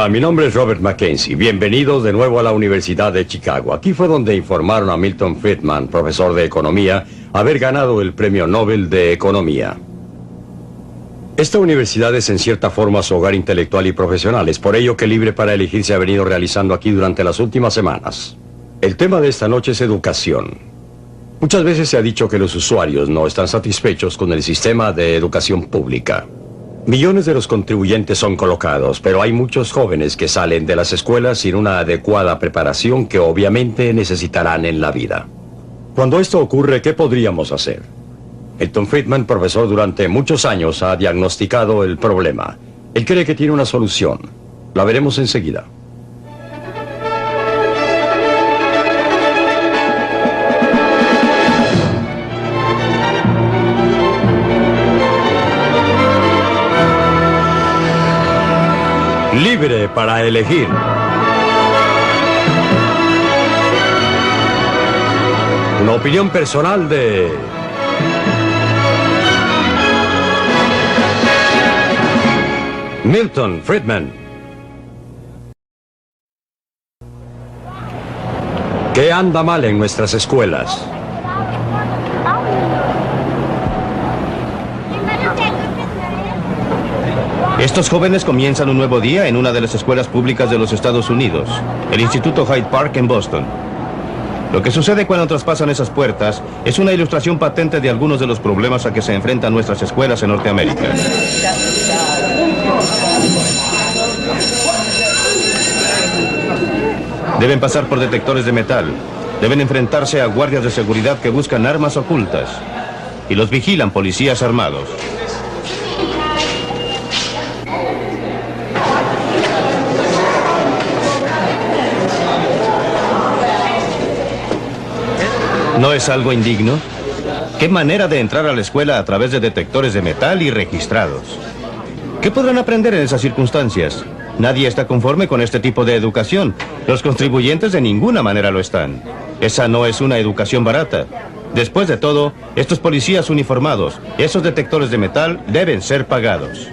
Hola, mi nombre es Robert Mackenzie. Bienvenidos de nuevo a la Universidad de Chicago. Aquí fue donde informaron a Milton Friedman, profesor de economía, haber ganado el Premio Nobel de Economía. Esta universidad es en cierta forma su hogar intelectual y profesional. Es por ello que Libre para Elegir se ha venido realizando aquí durante las últimas semanas. El tema de esta noche es educación. Muchas veces se ha dicho que los usuarios no están satisfechos con el sistema de educación pública. Millones de los contribuyentes son colocados, pero hay muchos jóvenes que salen de las escuelas sin una adecuada preparación que obviamente necesitarán en la vida. Cuando esto ocurre, ¿qué podríamos hacer? Milton Friedman, profesor durante muchos años, ha diagnosticado el problema. Él cree que tiene una solución. La veremos enseguida. Libre para elegir. Una opinión personal de Milton Friedman. ¿Qué anda mal en nuestras escuelas? Estos jóvenes comienzan un nuevo día en una de las escuelas públicas de los Estados Unidos, el Instituto Hyde Park en Boston. Lo que sucede cuando traspasan esas puertas es una ilustración patente de algunos de los problemas a que se enfrentan nuestras escuelas en Norteamérica. Deben pasar por detectores de metal, deben enfrentarse a guardias de seguridad que buscan armas ocultas y los vigilan policías armados. ¿No es algo indigno? ¿Qué manera de entrar a la escuela a través de detectores de metal y registrados? ¿Qué podrán aprender en esas circunstancias? Nadie está conforme con este tipo de educación. Los contribuyentes de ninguna manera lo están. Esa no es una educación barata. Después de todo, estos policías uniformados, esos detectores de metal, deben ser pagados.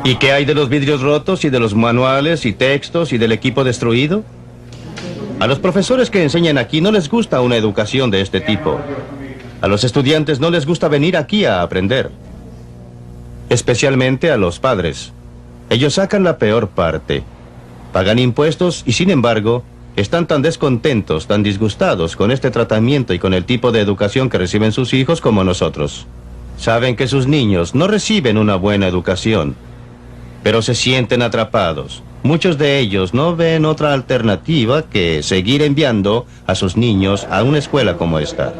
¿Y qué hay de los vidrios rotos y de los manuales y textos y del equipo destruido? A los profesores que enseñan aquí no les gusta una educación de este tipo. A los estudiantes no les gusta venir aquí a aprender. Especialmente a los padres. Ellos sacan la peor parte. Pagan impuestos y, sin embargo, están tan descontentos, tan disgustados con este tratamiento y con el tipo de educación que reciben sus hijos como nosotros. Saben que sus niños no reciben una buena educación, pero se sienten atrapados. Muchos de ellos no ven otra alternativa que seguir enviando a sus niños a una escuela como esta.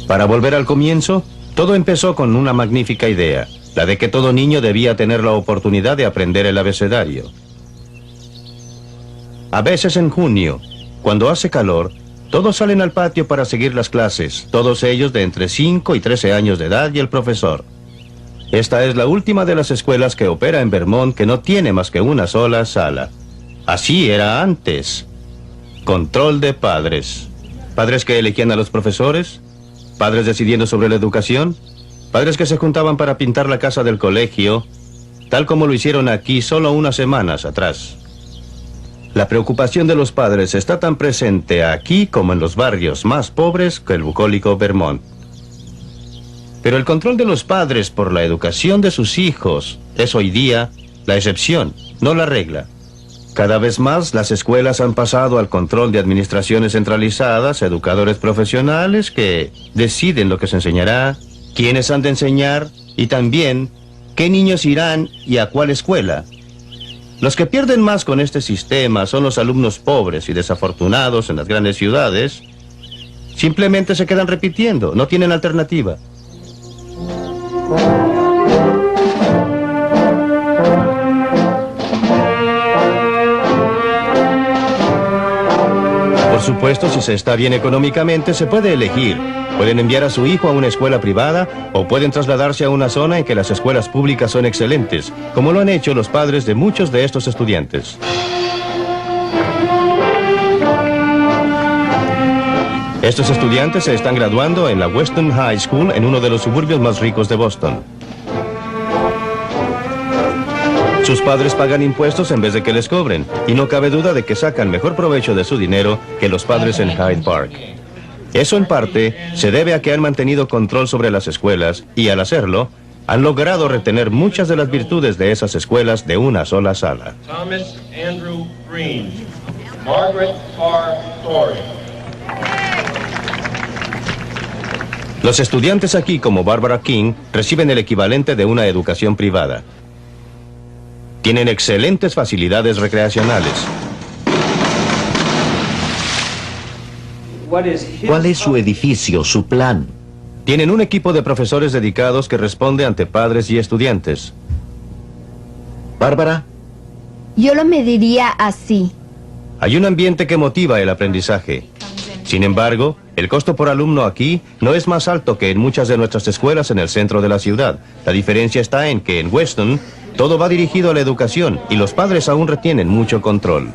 Para volver al comienzo, todo empezó con una magnífica idea, la de que todo niño debía tener la oportunidad de aprender el abecedario. A veces en junio, cuando hace calor, todos salen al patio para seguir las clases, todos ellos de entre 5 y 13 años de edad y el profesor. Esta es la última de las escuelas que opera en Vermont que no tiene más que una sola sala. Así era antes. Control de padres. Padres que elegían a los profesores, padres decidiendo sobre la educación, padres que se juntaban para pintar la casa del colegio, tal como lo hicieron aquí solo unas semanas atrás. La preocupación de los padres está tan presente aquí como en los barrios más pobres que el bucólico Vermont. Pero el control de los padres por la educación de sus hijos es hoy día la excepción, no la regla. Cada vez más las escuelas han pasado al control de administraciones centralizadas, educadores profesionales que deciden lo que se enseñará, quiénes han de enseñar y también qué niños irán y a cuál escuela. Los que pierden más con este sistema son los alumnos pobres y desafortunados en las grandes ciudades. Simplemente se quedan repitiendo, no tienen alternativa. Por supuesto, si se está bien económicamente, se puede elegir. Pueden enviar a su hijo a una escuela privada o pueden trasladarse a una zona en que las escuelas públicas son excelentes, como lo han hecho los padres de muchos de estos estudiantes. Estos estudiantes se están graduando en la Weston High School en uno de los suburbios más ricos de Boston. Sus padres pagan impuestos en vez de que les cobren, y no cabe duda de que sacan mejor provecho de su dinero que los padres en Hyde Park. Eso en parte se debe a que han mantenido control sobre las escuelas y al hacerlo, han logrado retener muchas de las virtudes de esas escuelas de una sola sala. Thomas Andrew Green, Margaret R. Story. Los estudiantes aquí, como Barbara King, reciben el equivalente de una educación privada. Tienen excelentes facilidades recreacionales. ¿Cuál es su edificio, su plan? Tienen un equipo de profesores dedicados que responde ante padres y estudiantes. Bárbara, Yo lo mediría así. Hay un ambiente que motiva el aprendizaje. Sin embargo, el costo por alumno aquí no es más alto que en muchas de nuestras escuelas en el centro de la ciudad. La diferencia está en que en Weston todo va dirigido a la educación y los padres aún retienen mucho control.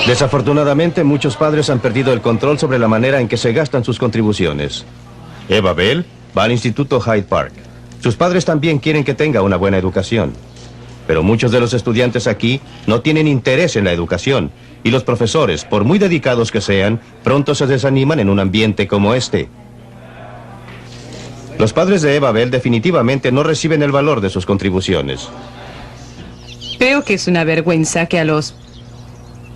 Desafortunadamente, muchos padres han perdido el control sobre la manera en que se gastan sus contribuciones. Eva Bell va al Instituto Hyde Park. Sus padres también quieren que tenga una buena educación. Pero muchos de los estudiantes aquí no tienen interés en la educación, y los profesores, por muy dedicados que sean, pronto se desaniman en un ambiente como este. Los padres de Eva Bell definitivamente no reciben el valor de sus contribuciones. Creo que es una vergüenza que a los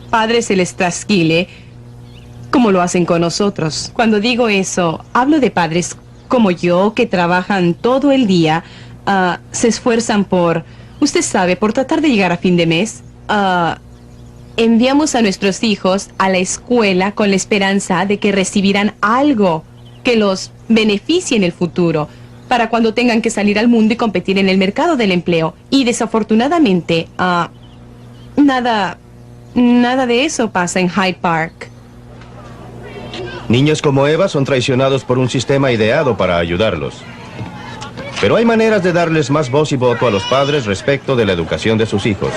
padres se les trasquile como lo hacen con nosotros. Cuando digo eso, hablo de padres como yo que trabajan todo el día, se esfuerzan por, usted sabe, por tratar de llegar a fin de mes. Enviamos a nuestros hijos a la escuela con la esperanza de que recibirán algo que los beneficie en el futuro, para cuando tengan que salir al mundo y competir en el mercado del empleo. Y desafortunadamente, nada de eso pasa en Hyde Park. Niños como Eva son traicionados por un sistema ideado para ayudarlos. Pero hay maneras de darles más voz y voto a los padres respecto de la educación de sus hijos.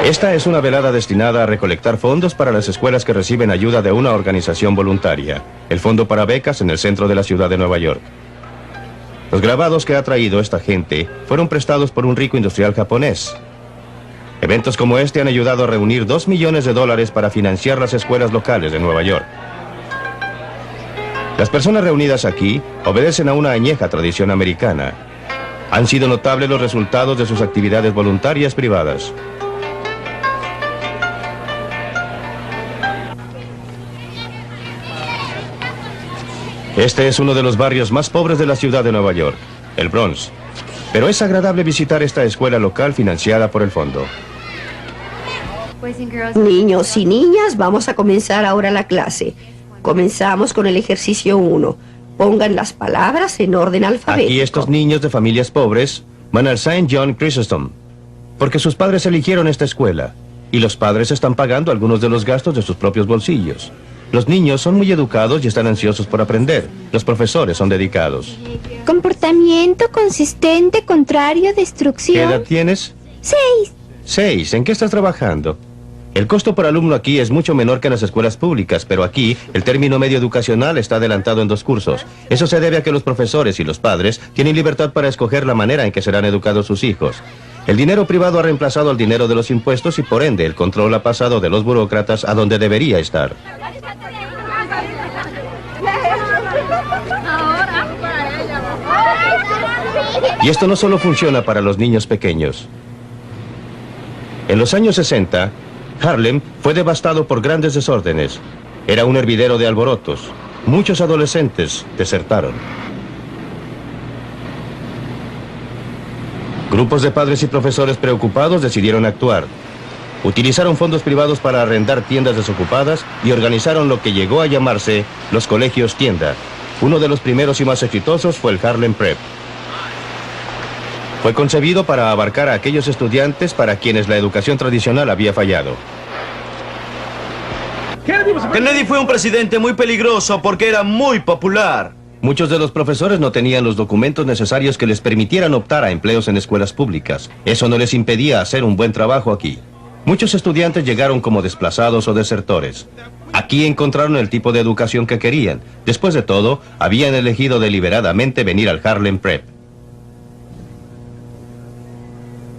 Esta es una velada destinada a recolectar fondos para las escuelas que reciben ayuda de una organización voluntaria, el Fondo para Becas en el centro de la ciudad de Nueva York. Los grabados que ha traído esta gente fueron prestados por un rico industrial japonés. Eventos como este han ayudado a reunir $2 millones para financiar las escuelas locales de Nueva York. Las personas reunidas aquí obedecen a una añeja tradición americana. Han sido notables los resultados de sus actividades voluntarias privadas. Este es uno de los barrios más pobres de la ciudad de Nueva York, el Bronx. Pero es agradable visitar esta escuela local financiada por el fondo. Niños y niñas, vamos a comenzar ahora la clase. Comenzamos con el ejercicio 1. Pongan las palabras en orden alfabético. Aquí estos niños de familias pobres van al St. John Chrysostom, porque sus padres eligieron esta escuela, y los padres están pagando algunos de los gastos de sus propios bolsillos. Los niños son muy educados y están ansiosos por aprender. Los profesores son dedicados. Comportamiento consistente, contrario, destrucción. ¿Qué edad tienes? 6. 6. ¿En qué estás trabajando? El costo por alumno aquí es mucho menor que en las escuelas públicas, pero aquí el término medio educacional está adelantado en 2 cursos. Eso se debe a que los profesores y los padres tienen libertad para escoger la manera en que serán educados sus hijos. El dinero privado ha reemplazado al dinero de los impuestos y por ende el control ha pasado de los burócratas a donde debería estar. Y esto no solo funciona para los niños pequeños. En los años 60, Harlem fue devastado por grandes desórdenes. Era un hervidero de alborotos. Muchos adolescentes desertaron. Grupos de padres y profesores preocupados decidieron actuar. Utilizaron fondos privados para arrendar tiendas desocupadas y organizaron lo que llegó a llamarse los colegios tienda. Uno de los primeros y más exitosos fue el Harlem Prep. Fue concebido para abarcar a aquellos estudiantes para quienes la educación tradicional había fallado. Kennedy fue un presidente muy peligroso porque era muy popular. Muchos de los profesores no tenían los documentos necesarios que les permitieran optar a empleos en escuelas públicas. Eso no les impedía hacer un buen trabajo aquí. Muchos estudiantes llegaron como desplazados o desertores. Aquí encontraron el tipo de educación que querían. Después de todo, habían elegido deliberadamente venir al Harlem Prep.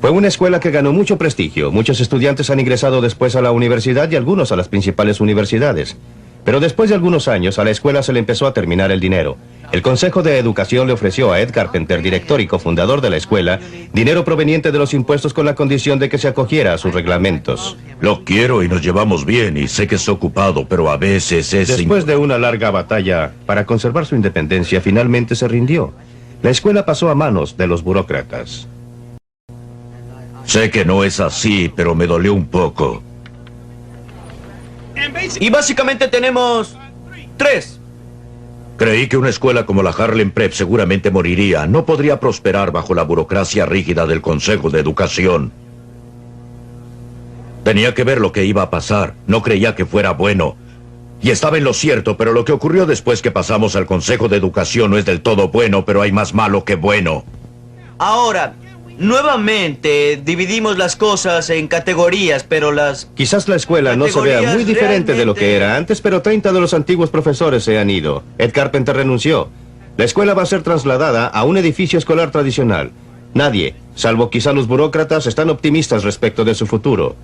Fue una escuela que ganó mucho prestigio. Muchos estudiantes han ingresado después a la universidad y algunos a las principales universidades. Pero después de algunos años, a la escuela se le empezó a terminar el dinero. El Consejo de Educación le ofreció a Ed Carpenter, director y cofundador de la escuela, dinero proveniente de los impuestos con la condición de que se acogiera a sus reglamentos. Lo quiero y nos llevamos bien y sé que es ocupado, pero a veces es... Después de una larga batalla para conservar su independencia, finalmente se rindió. La escuela pasó a manos de los burócratas. Sé que no es así, pero me dolió un poco. Y básicamente tenemos 3. Creí que una escuela como la Harlem Prep seguramente moriría. No podría prosperar bajo la burocracia rígida del Consejo de Educación. Tenía que ver lo que iba a pasar. No creía que fuera bueno. Y estaba en lo cierto, pero lo que ocurrió después que pasamos al Consejo de Educación no es del todo bueno, pero hay más malo que bueno. Ahora, nuevamente dividimos las cosas en categorías, pero las... Quizás la escuela no se vea muy diferente de lo que era antes, pero 30 de los antiguos profesores se han ido. Ed Carpenter renunció. La escuela va a ser trasladada a un edificio escolar tradicional. Nadie, salvo quizá los burócratas, están optimistas respecto de su futuro.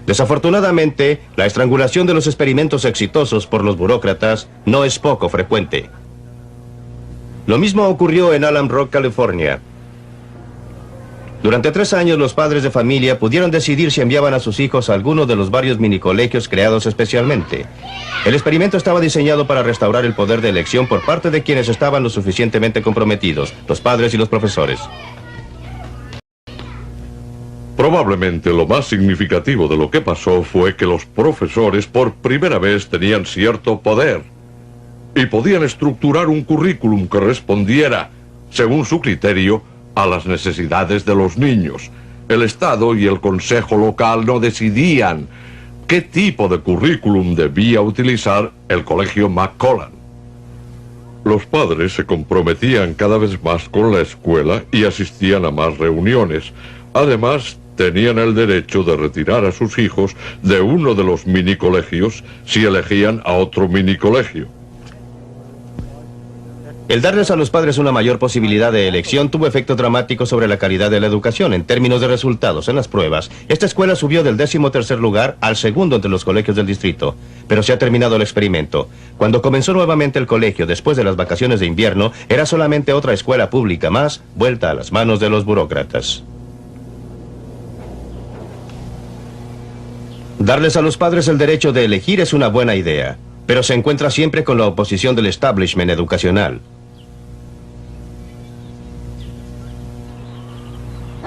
Desafortunadamente, la estrangulación de los experimentos exitosos por los burócratas no es poco frecuente. Lo mismo ocurrió en Alum Rock, California. Durante 3 años, los padres de familia pudieron decidir si enviaban a sus hijos a alguno de los varios minicolegios creados especialmente. El experimento estaba diseñado para restaurar el poder de elección por parte de quienes estaban lo suficientemente comprometidos, los padres y los profesores. Probablemente lo más significativo de lo que pasó fue que los profesores por primera vez tenían cierto poder y podían estructurar un currículum que respondiera, según su criterio, a las necesidades de los niños. El Estado y el Consejo local no decidían qué tipo de currículum debía utilizar el Colegio McCullough. Los padres se comprometían cada vez más con la escuela y asistían a más reuniones. Además, tenían el derecho de retirar a sus hijos de uno de los minicolegios si elegían a otro minicolegio. El darles a los padres una mayor posibilidad de elección tuvo efecto dramático sobre la calidad de la educación. En términos de resultados en las pruebas, esta escuela subió del 13º lugar al 2º entre los colegios del distrito. Pero se ha terminado el experimento. Cuando comenzó nuevamente el colegio después de las vacaciones de invierno, era solamente otra escuela pública más, vuelta a las manos de los burócratas. Darles a los padres el derecho de elegir es una buena idea, pero se encuentra siempre con la oposición del establishment educacional.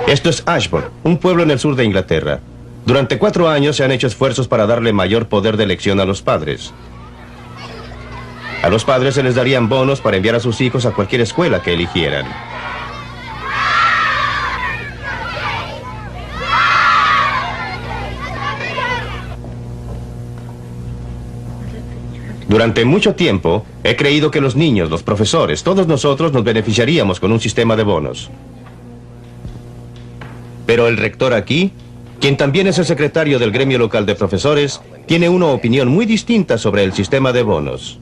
Esto es Ashbourne, un pueblo en el sur de Inglaterra. Durante 4 años se han hecho esfuerzos para darle mayor poder de elección a los padres. A los padres se les darían bonos para enviar a sus hijos a cualquier escuela que eligieran. Durante mucho tiempo, he creído que los niños, los profesores, todos nosotros nos beneficiaríamos con un sistema de bonos. Pero el rector aquí, quien también es el secretario del gremio local de profesores, tiene una opinión muy distinta sobre el sistema de bonos.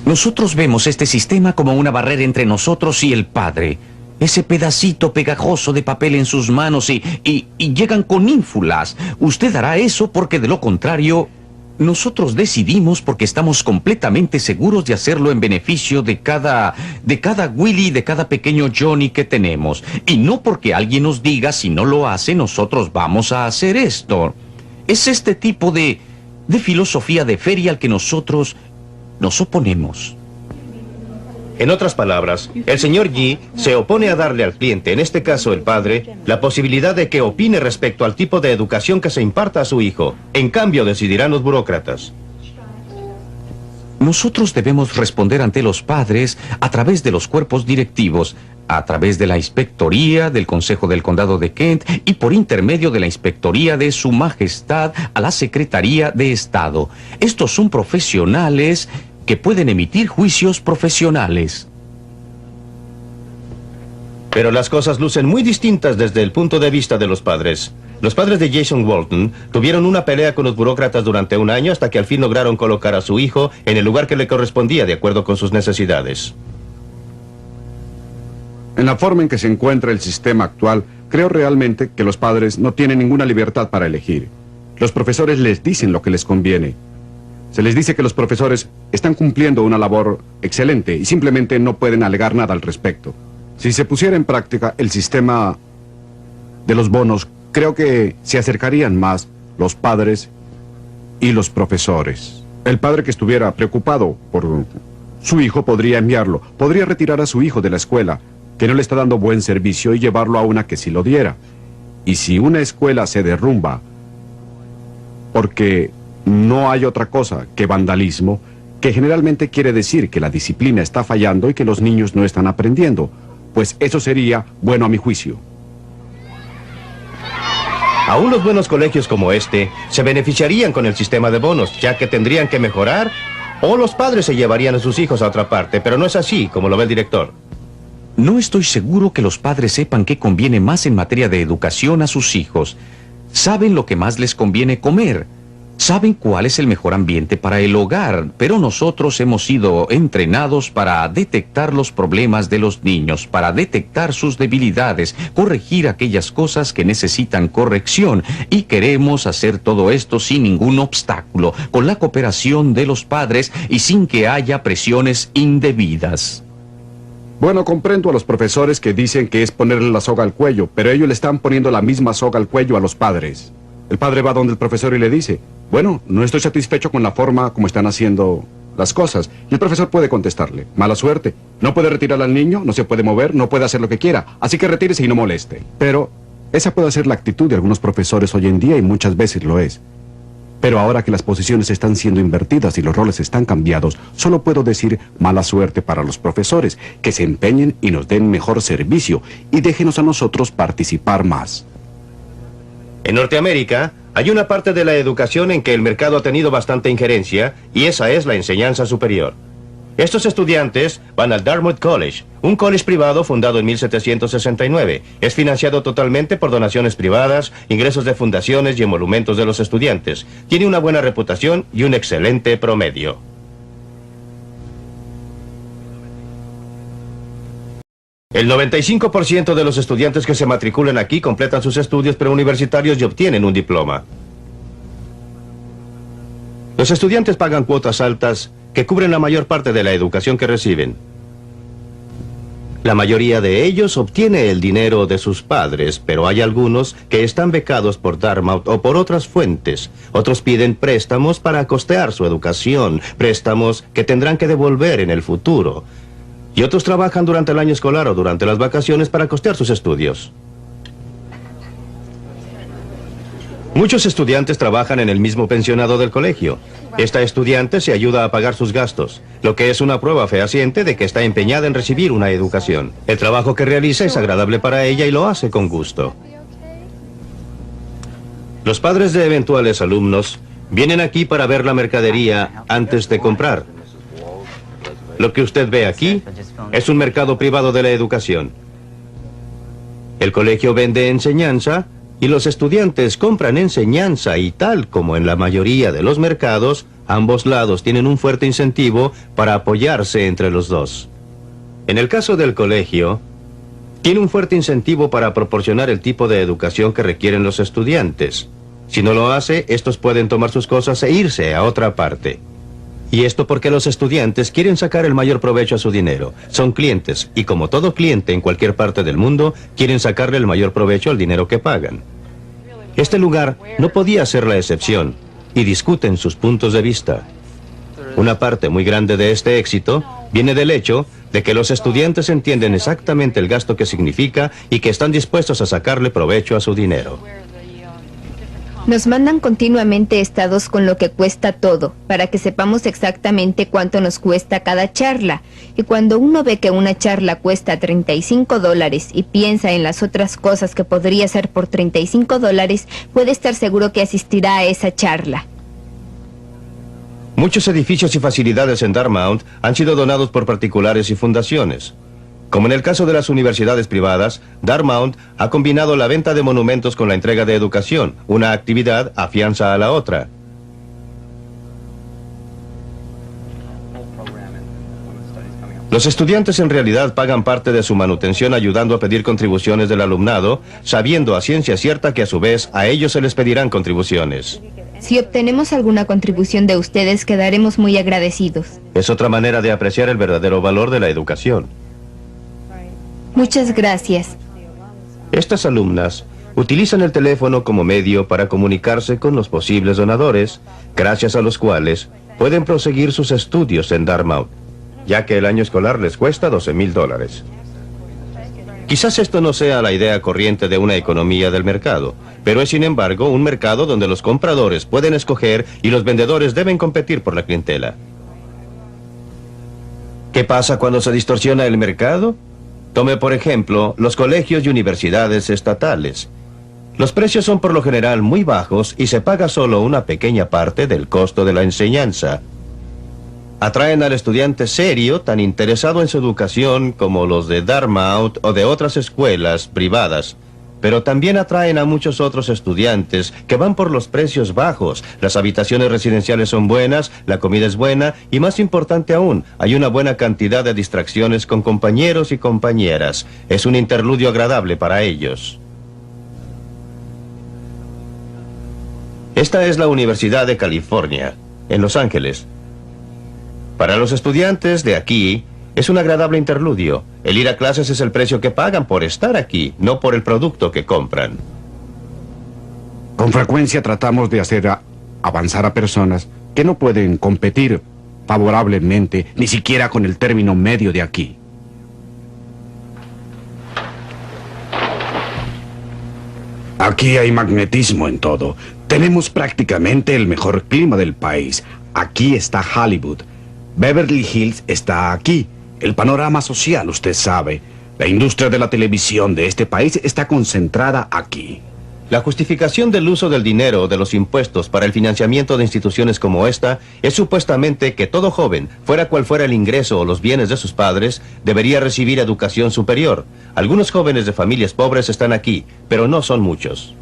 Nosotros vemos este sistema como una barrera entre nosotros y el padre. Ese pedacito pegajoso de papel en sus manos y llegan con ínfulas. Usted hará eso porque de lo contrario, nosotros decidimos porque estamos completamente seguros de hacerlo en beneficio de cada Willy, de cada pequeño Johnny que tenemos. Y no porque alguien nos diga si no lo hace, nosotros vamos a hacer esto. Es este tipo de filosofía de feria al que nosotros nos oponemos. En otras palabras, el señor Yi se opone a darle al cliente, en este caso el padre, la posibilidad de que opine respecto al tipo de educación que se imparta a su hijo. En cambio, decidirán los burócratas. Nosotros debemos responder ante los padres a través de los cuerpos directivos, a través de la inspectoría del Consejo del Condado de Kent y por intermedio de la inspectoría de Su Majestad a la Secretaría de Estado. Estos son profesionales que pueden emitir juicios profesionales. Pero las cosas lucen muy distintas desde el punto de vista de los padres. Los padres de Jason Walton tuvieron una pelea con los burócratas durante un año hasta que al fin lograron colocar a su hijo en el lugar que le correspondía de acuerdo con sus necesidades. En la forma en que se encuentra el sistema actual, creo realmente que los padres no tienen ninguna libertad para elegir. Los profesores les dicen lo que les conviene. Se les dice que los profesores están cumpliendo una labor excelente y simplemente no pueden alegar nada al respecto. Si se pusiera en práctica el sistema de los bonos, creo que se acercarían más los padres y los profesores. El padre que estuviera preocupado por su hijo podría enviarlo, podría retirar a su hijo de la escuela, que no le está dando buen servicio, y llevarlo a una que sí lo diera. Y si una escuela se derrumba porque no hay otra cosa que vandalismo, que generalmente quiere decir que la disciplina está fallando y que los niños no están aprendiendo, pues eso sería bueno a mi juicio. Aún los buenos colegios como este se beneficiarían con el sistema de bonos, ya que tendrían que mejorar, o los padres se llevarían a sus hijos a otra parte, pero no es así como lo ve el director. No estoy seguro que los padres sepan qué conviene más en materia de educación a sus hijos. Saben lo que más les conviene comer. Saben cuál es el mejor ambiente para el hogar, pero nosotros hemos sido entrenados para detectar los problemas de los niños, para detectar sus debilidades, corregir aquellas cosas que necesitan corrección, y queremos hacer todo esto sin ningún obstáculo, con la cooperación de los padres y sin que haya presiones indebidas. Bueno, comprendo a los profesores que dicen que es ponerle la soga al cuello, pero ellos le están poniendo la misma soga al cuello a los padres. El padre va donde el profesor y le dice: bueno, no estoy satisfecho con la forma como están haciendo las cosas. Y el profesor puede contestarle: mala suerte, no puede retirar al niño, no se puede mover, no puede hacer lo que quiera, así que retírese y no moleste. Pero esa puede ser la actitud de algunos profesores hoy en día, y muchas veces lo es. Pero ahora que las posiciones están siendo invertidas y los roles están cambiados, solo puedo decir mala suerte para los profesores, que se empeñen y nos den mejor servicio, y déjenos a nosotros participar más. En Norteamérica, hay una parte de la educación en que el mercado ha tenido bastante injerencia, y esa es la enseñanza superior. Estos estudiantes van al Dartmouth College, un college privado fundado en 1769. Es financiado totalmente por donaciones privadas, ingresos de fundaciones y emolumentos de los estudiantes. Tiene una buena reputación y un excelente promedio. El 95% de los estudiantes que se matriculan aquí completan sus estudios preuniversitarios y obtienen un diploma. Los estudiantes pagan cuotas altas que cubren la mayor parte de la educación que reciben. La mayoría de ellos obtiene el dinero de sus padres, pero hay algunos que están becados por Dartmouth o por otras fuentes. Otros piden préstamos para costear su educación, préstamos que tendrán que devolver en el futuro. Y otros trabajan durante el año escolar o durante las vacaciones para costear sus estudios. Muchos estudiantes trabajan en el mismo pensionado del colegio. Esta estudiante se ayuda a pagar sus gastos, lo que es una prueba fehaciente de que está empeñada en recibir una educación. El trabajo que realiza es agradable para ella y lo hace con gusto. Los padres de eventuales alumnos vienen aquí para ver la mercadería antes de comprar. Lo que usted ve aquí es un mercado privado de la educación. El colegio vende enseñanza y los estudiantes compran enseñanza, y tal como en la mayoría de los mercados, ambos lados tienen un fuerte incentivo para apoyarse entre los dos. En el caso del colegio, tiene un fuerte incentivo para proporcionar el tipo de educación que requieren los estudiantes. Si no lo hace, estos pueden tomar sus cosas e irse a otra parte. Y esto porque los estudiantes quieren sacar el mayor provecho a su dinero. Son clientes, y como todo cliente en cualquier parte del mundo, quieren sacarle el mayor provecho al dinero que pagan. Este lugar no podía ser la excepción, y discuten sus puntos de vista. Una parte muy grande de este éxito viene del hecho de que los estudiantes entienden exactamente el gasto que significa y que están dispuestos a sacarle provecho a su dinero. Nos mandan continuamente estados con lo que cuesta todo, para que sepamos exactamente cuánto nos cuesta cada charla. Y cuando uno ve que una charla cuesta $35 y piensa en las otras cosas que podría hacer por $35, puede estar seguro que asistirá a esa charla. Muchos edificios y facilidades en Dartmouth han sido donados por particulares y fundaciones. Como en el caso de las universidades privadas, Dartmouth ha combinado la venta de monumentos con la entrega de educación. Una actividad afianza a la otra. Los estudiantes en realidad pagan parte de su manutención ayudando a pedir contribuciones del alumnado, sabiendo a ciencia cierta que a su vez a ellos se les pedirán contribuciones. Si obtenemos alguna contribución de ustedes, quedaremos muy agradecidos. Es otra manera de apreciar el verdadero valor de la educación. Muchas gracias. Estas alumnas utilizan el teléfono como medio para comunicarse con los posibles donadores, gracias a los cuales pueden proseguir sus estudios en Dartmouth, ya que el año escolar les cuesta $12,000. Quizás esto no sea la idea corriente de una economía del mercado, pero es sin embargo un mercado donde los compradores pueden escoger y los vendedores deben competir por la clientela. ¿Qué pasa cuando se distorsiona el mercado? Tome por ejemplo los colegios y universidades estatales. Los precios son por lo general muy bajos y se paga solo una pequeña parte del costo de la enseñanza. Atraen al estudiante serio tan interesado en su educación como los de Dartmouth o de otras escuelas privadas, pero también atraen a muchos otros estudiantes que van por los precios bajos. Las habitaciones residenciales son buenas, la comida es buena y más importante aún, hay una buena cantidad de distracciones con compañeros y compañeras. Es un interludio agradable para ellos. Esta es la Universidad de California, en Los Ángeles. Para los estudiantes de aquí, es un agradable interludio. El ir a clases es el precio que pagan por estar aquí, no por el producto que compran. Con frecuencia tratamos de hacer avanzar a personas que no pueden competir favorablemente ni siquiera con el término medio de aquí. Aquí hay magnetismo en todo. Tenemos prácticamente el mejor clima del país. Aquí está Hollywood. Beverly Hills está aquí. El panorama social, usted sabe. La industria de la televisión de este país está concentrada aquí. La justificación del uso del dinero o de los impuestos para el financiamiento de instituciones como esta es supuestamente que todo joven, fuera cual fuera el ingreso o los bienes de sus padres, debería recibir educación superior. Algunos jóvenes de familias pobres están aquí, pero no son muchos.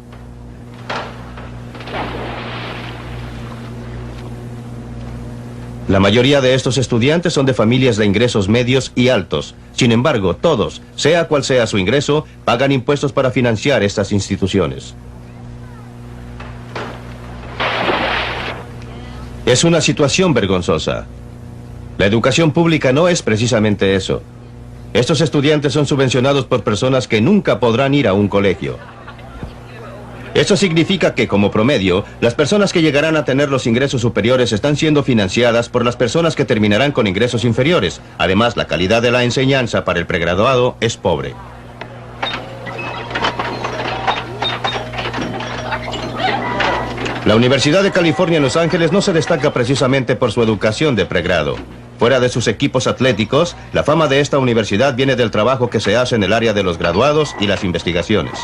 La mayoría de estos estudiantes son de familias de ingresos medios y altos. Sin embargo, todos, sea cual sea su ingreso, pagan impuestos para financiar estas instituciones. Es una situación vergonzosa. La educación pública no es precisamente eso. Estos estudiantes son subvencionados por personas que nunca podrán ir a un colegio. Eso significa que, como promedio, las personas que llegarán a tener los ingresos superiores están siendo financiadas por las personas que terminarán con ingresos inferiores. Además, la calidad de la enseñanza para el pregraduado es pobre. La Universidad de California en Los Ángeles no se destaca precisamente por su educación de pregrado. Fuera de sus equipos atléticos, la fama de esta universidad viene del trabajo que se hace en el área de los graduados y las investigaciones.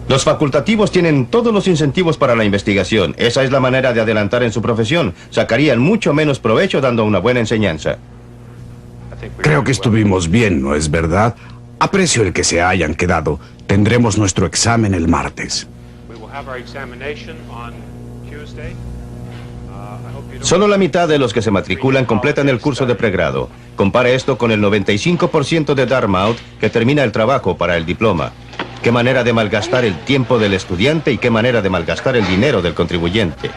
Los facultativos tienen todos los incentivos para la investigación. Esa es la manera de adelantar en su profesión. Sacarían mucho menos provecho dando una buena enseñanza. Creo que estuvimos bien, ¿no es verdad? Aprecio el que se hayan quedado. Tendremos nuestro examen el martes. Solo la mitad de los que se matriculan completan el curso de pregrado. Compare esto con el 95% de Dartmouth que termina el trabajo para el diploma. Qué manera de malgastar el tiempo del estudiante y qué manera de malgastar el dinero del contribuyente.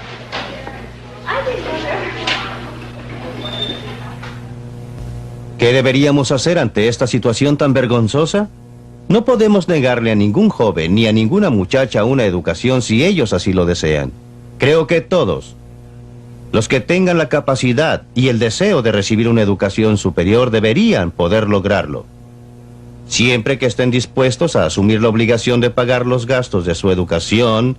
¿Qué deberíamos hacer ante esta situación tan vergonzosa? No podemos negarle a ningún joven ni a ninguna muchacha una educación si ellos así lo desean. Creo que todos, los que tengan la capacidad y el deseo de recibir una educación superior, deberían poder lograrlo. siempre que estén dispuestos a asumir la obligación de pagar los gastos de su educación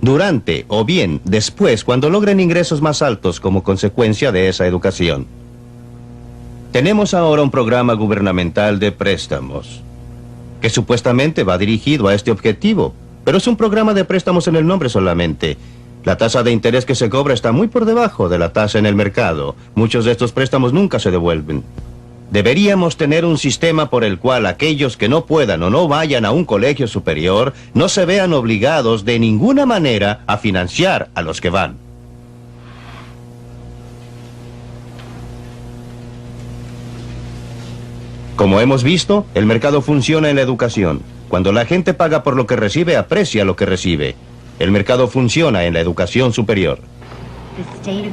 durante o bien después cuando logren ingresos más altos como consecuencia de esa educación. Tenemos ahora un programa gubernamental de préstamos que supuestamente va dirigido a este objetivo, pero es un programa de préstamos en el nombre solamente. La tasa de interés que se cobra está muy por debajo de la tasa en el mercado. Muchos de estos préstamos nunca se devuelven. Deberíamos tener un sistema por el cual aquellos que no puedan o no vayan a un colegio superior no se vean obligados de ninguna manera a financiar a los que van. Como hemos visto, el mercado funciona en la educación. Cuando la gente paga por lo que recibe, aprecia lo que recibe. El mercado funciona en la educación superior.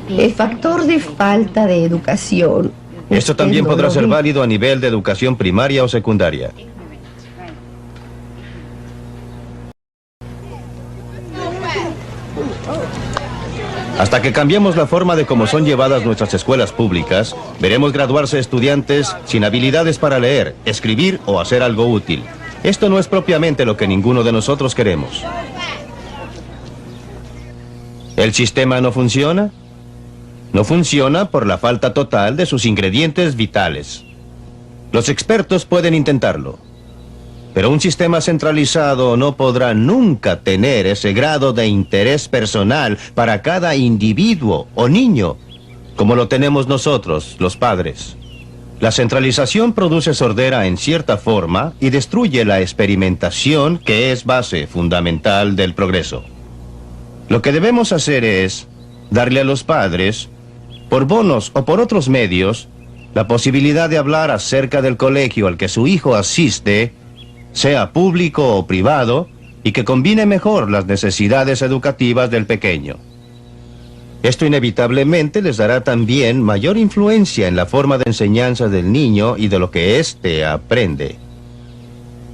El factor de falta de educación. Esto también ¿Usted podrá lo ser ve? válido a nivel de educación primaria o secundaria. Hasta que cambiemos la forma de cómo son llevadas nuestras escuelas públicas, veremos graduarse estudiantes sin habilidades para leer, escribir o hacer algo útil. Esto no es propiamente lo que ninguno de nosotros queremos. ¿El sistema no funciona? No funciona por la falta total de sus ingredientes vitales. Los expertos pueden intentarlo, pero un sistema centralizado no podrá nunca tener ese grado de interés personal para cada individuo o niño, como lo tenemos nosotros, los padres. La centralización produce sordera en cierta forma y destruye la experimentación, que es base fundamental del progreso. Lo que debemos hacer es darle a los padres, por bonos o por otros medios, la posibilidad de hablar acerca del colegio al que su hijo asiste, sea público o privado, y que combine mejor las necesidades educativas del pequeño. Esto inevitablemente les dará también mayor influencia en la forma de enseñanza del niño y de lo que éste aprende.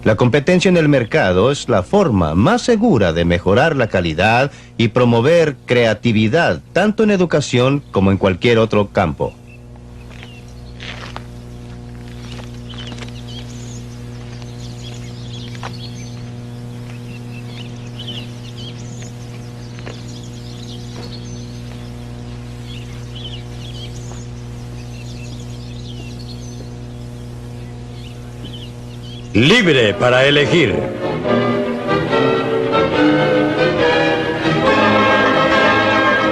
La competencia en el mercado es la forma más segura de mejorar la calidad y promover creatividad, tanto en educación como en cualquier otro campo. Libre para elegir.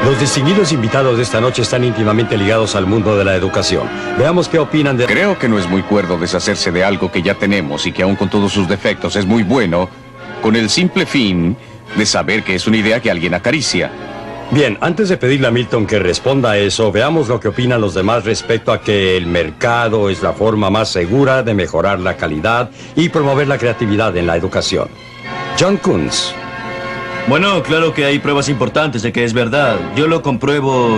Los distinguidos invitados de esta noche están íntimamente ligados al mundo de la educación. Veamos qué opinan de... Creo que no es muy cuerdo deshacerse de algo que ya tenemos y que aún con todos sus defectos es muy bueno, con el simple fin de saber que es una idea que alguien acaricia. Bien, antes de pedirle a Milton que responda a eso, veamos lo que opinan los demás respecto a que el mercado es la forma más segura de mejorar la calidad y promover la creatividad en la educación. John Kunz. Bueno, claro que hay pruebas importantes de que es verdad. Yo lo compruebo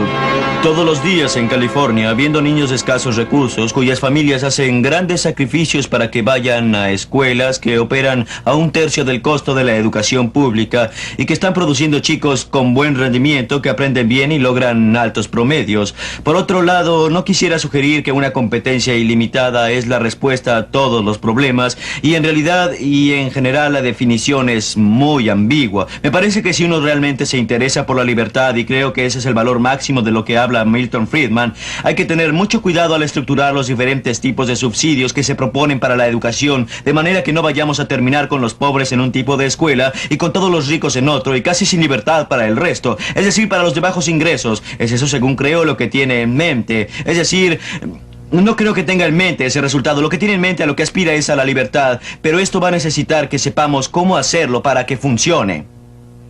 todos los días en California, viendo niños de escasos recursos cuyas familias hacen grandes sacrificios para que vayan a escuelas que operan a 1/3 del costo de la educación pública y que están produciendo chicos con buen rendimiento que aprenden bien y logran altos promedios. Por otro lado, no quisiera sugerir que una competencia ilimitada es la respuesta a todos los problemas y en realidad y en general la definición es muy ambigua. Me parece que si uno realmente se interesa por la libertad, y creo que ese es el valor máximo de lo que habla Milton Friedman, hay que tener mucho cuidado al estructurar los diferentes tipos de subsidios que se proponen para la educación, de manera que no vayamos a terminar con los pobres en un tipo de escuela y con todos los ricos en otro, y casi sin libertad para el resto, es decir, para los de bajos ingresos. Es eso, según creo, lo que tiene en mente. Es decir... no creo que tenga en mente ese resultado. Lo que tiene en mente, a lo que aspira, es a la libertad, pero esto va a necesitar que sepamos cómo hacerlo para que funcione.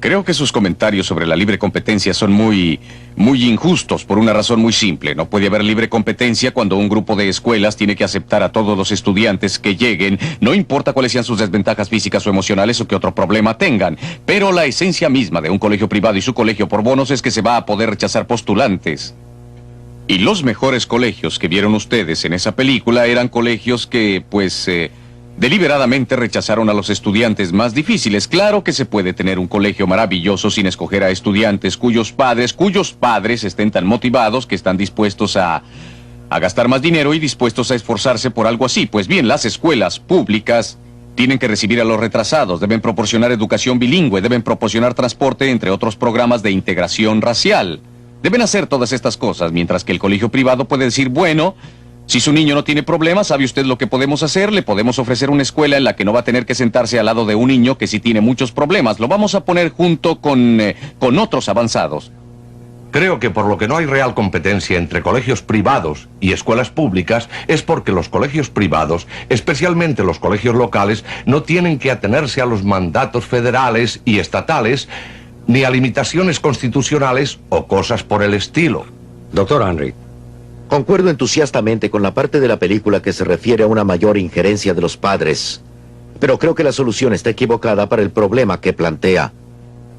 Creo que sus comentarios sobre la libre competencia son muy injustos por una razón muy simple. No puede haber libre competencia cuando un grupo de escuelas tiene que aceptar a todos los estudiantes que lleguen, no importa cuáles sean sus desventajas físicas o emocionales o qué otro problema tengan. Pero la esencia misma de un colegio privado y su colegio por bonos es que se va a poder rechazar postulantes. Y los mejores colegios que vieron ustedes en esa película eran colegios que, deliberadamente rechazaron a los estudiantes más difíciles. Claro que se puede tener un colegio maravilloso sin escoger a estudiantes cuyos padres estén tan motivados que están dispuestos a a gastar más dinero y dispuestos a esforzarse por algo así. Pues bien, las escuelas públicas tienen que recibir a los retrasados, deben proporcionar educación bilingüe, deben proporcionar transporte, entre otros programas de integración racial. Deben hacer todas estas cosas, mientras que el colegio privado puede decir, bueno, si su niño no tiene problemas, ¿sabe usted lo que podemos hacer? Le podemos ofrecer una escuela en la que no va a tener que sentarse al lado de un niño que sí tiene muchos problemas. Lo vamos a poner junto con otros avanzados. Creo que por lo que no hay real competencia entre colegios privados y escuelas públicas es porque los colegios privados, especialmente los colegios locales, no tienen que atenerse a los mandatos federales y estatales, ni a limitaciones constitucionales o cosas por el estilo. Doctor Henry. Concuerdo entusiastamente con la parte de la película que se refiere a una mayor injerencia de los padres, pero creo que la solución está equivocada para el problema que plantea.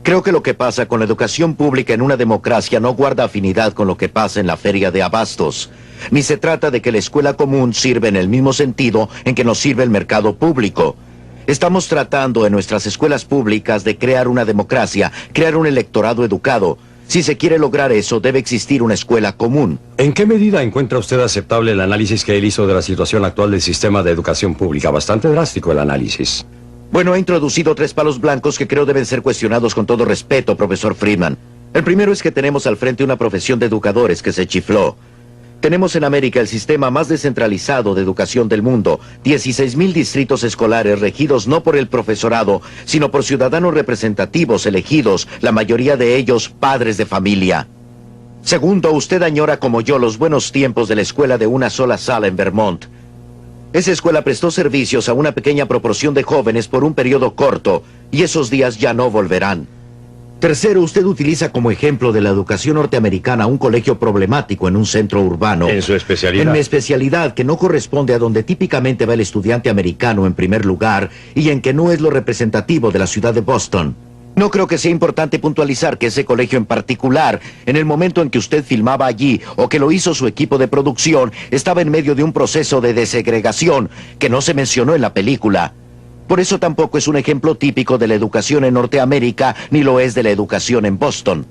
Creo que lo que pasa con la educación pública en una democracia no guarda afinidad con lo que pasa en la feria de abastos. Ni se trata de que la escuela común sirve en el mismo sentido en que nos sirve el mercado público. Estamos tratando en nuestras escuelas públicas de crear una democracia, crear un electorado educado. Si se quiere lograr eso, debe existir una escuela común. ¿En qué medida encuentra usted aceptable el análisis que él hizo de la situación actual del sistema de educación pública? Bastante drástico el análisis. Bueno, ha introducido 3 palos blancos que creo deben ser cuestionados con todo respeto, profesor Friedman. El primero es que tenemos al frente una profesión de educadores que se chifló. Tenemos en América el sistema más descentralizado de educación del mundo, 16,000 distritos escolares regidos no por el profesorado, sino por ciudadanos representativos elegidos, la mayoría de ellos padres de familia. Segundo, usted añora como yo los buenos tiempos de la escuela de una sola sala en Vermont. Esa escuela prestó servicios a una pequeña proporción de jóvenes por un periodo corto, y esos días ya no volverán. Tercero, usted utiliza como ejemplo de la educación norteamericana un colegio problemático en un centro urbano. En su especialidad. En mi especialidad, que no corresponde a donde típicamente va el estudiante americano en primer lugar, y en que no es lo representativo de la ciudad de Boston. No creo que sea importante puntualizar que ese colegio en particular, en el momento en que usted filmaba allí, o que lo hizo su equipo de producción, estaba en medio de un proceso de desegregación que no se mencionó en la película. Por eso tampoco es un ejemplo típico de la educación en Norteamérica, ni lo es de la educación en Boston.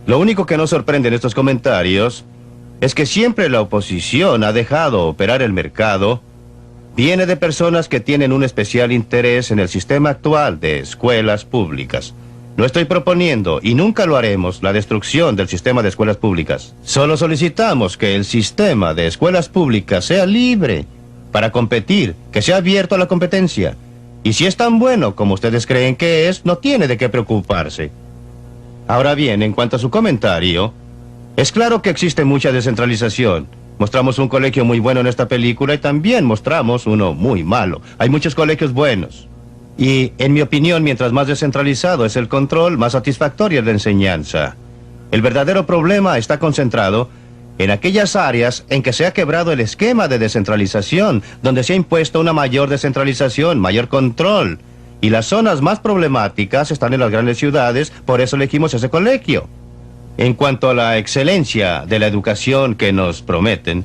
Lo único que nos sorprende en estos comentarios es que siempre la oposición ha dejado operar el mercado. Viene de personas que tienen un especial interés en el sistema actual de escuelas públicas. No estoy proponiendo, y nunca lo haremos, la destrucción del sistema de escuelas públicas. Solo solicitamos que el sistema de escuelas públicas sea libre para competir, que sea abierto a la competencia. Y si es tan bueno como ustedes creen que es, no tiene de qué preocuparse. Ahora bien, en cuanto a su comentario, es claro que existe mucha descentralización. Mostramos un colegio muy bueno en esta película y también mostramos uno muy malo. Hay muchos colegios buenos. Y, en mi opinión, mientras más descentralizado es el control, más satisfactoria es la enseñanza. El verdadero problema está concentrado en aquellas áreas en que se ha quebrado el esquema de descentralización, donde se ha impuesto una mayor descentralización, mayor control. Y las zonas más problemáticas están en las grandes ciudades, por eso elegimos ese colegio. En cuanto a la excelencia de la educación que nos prometen,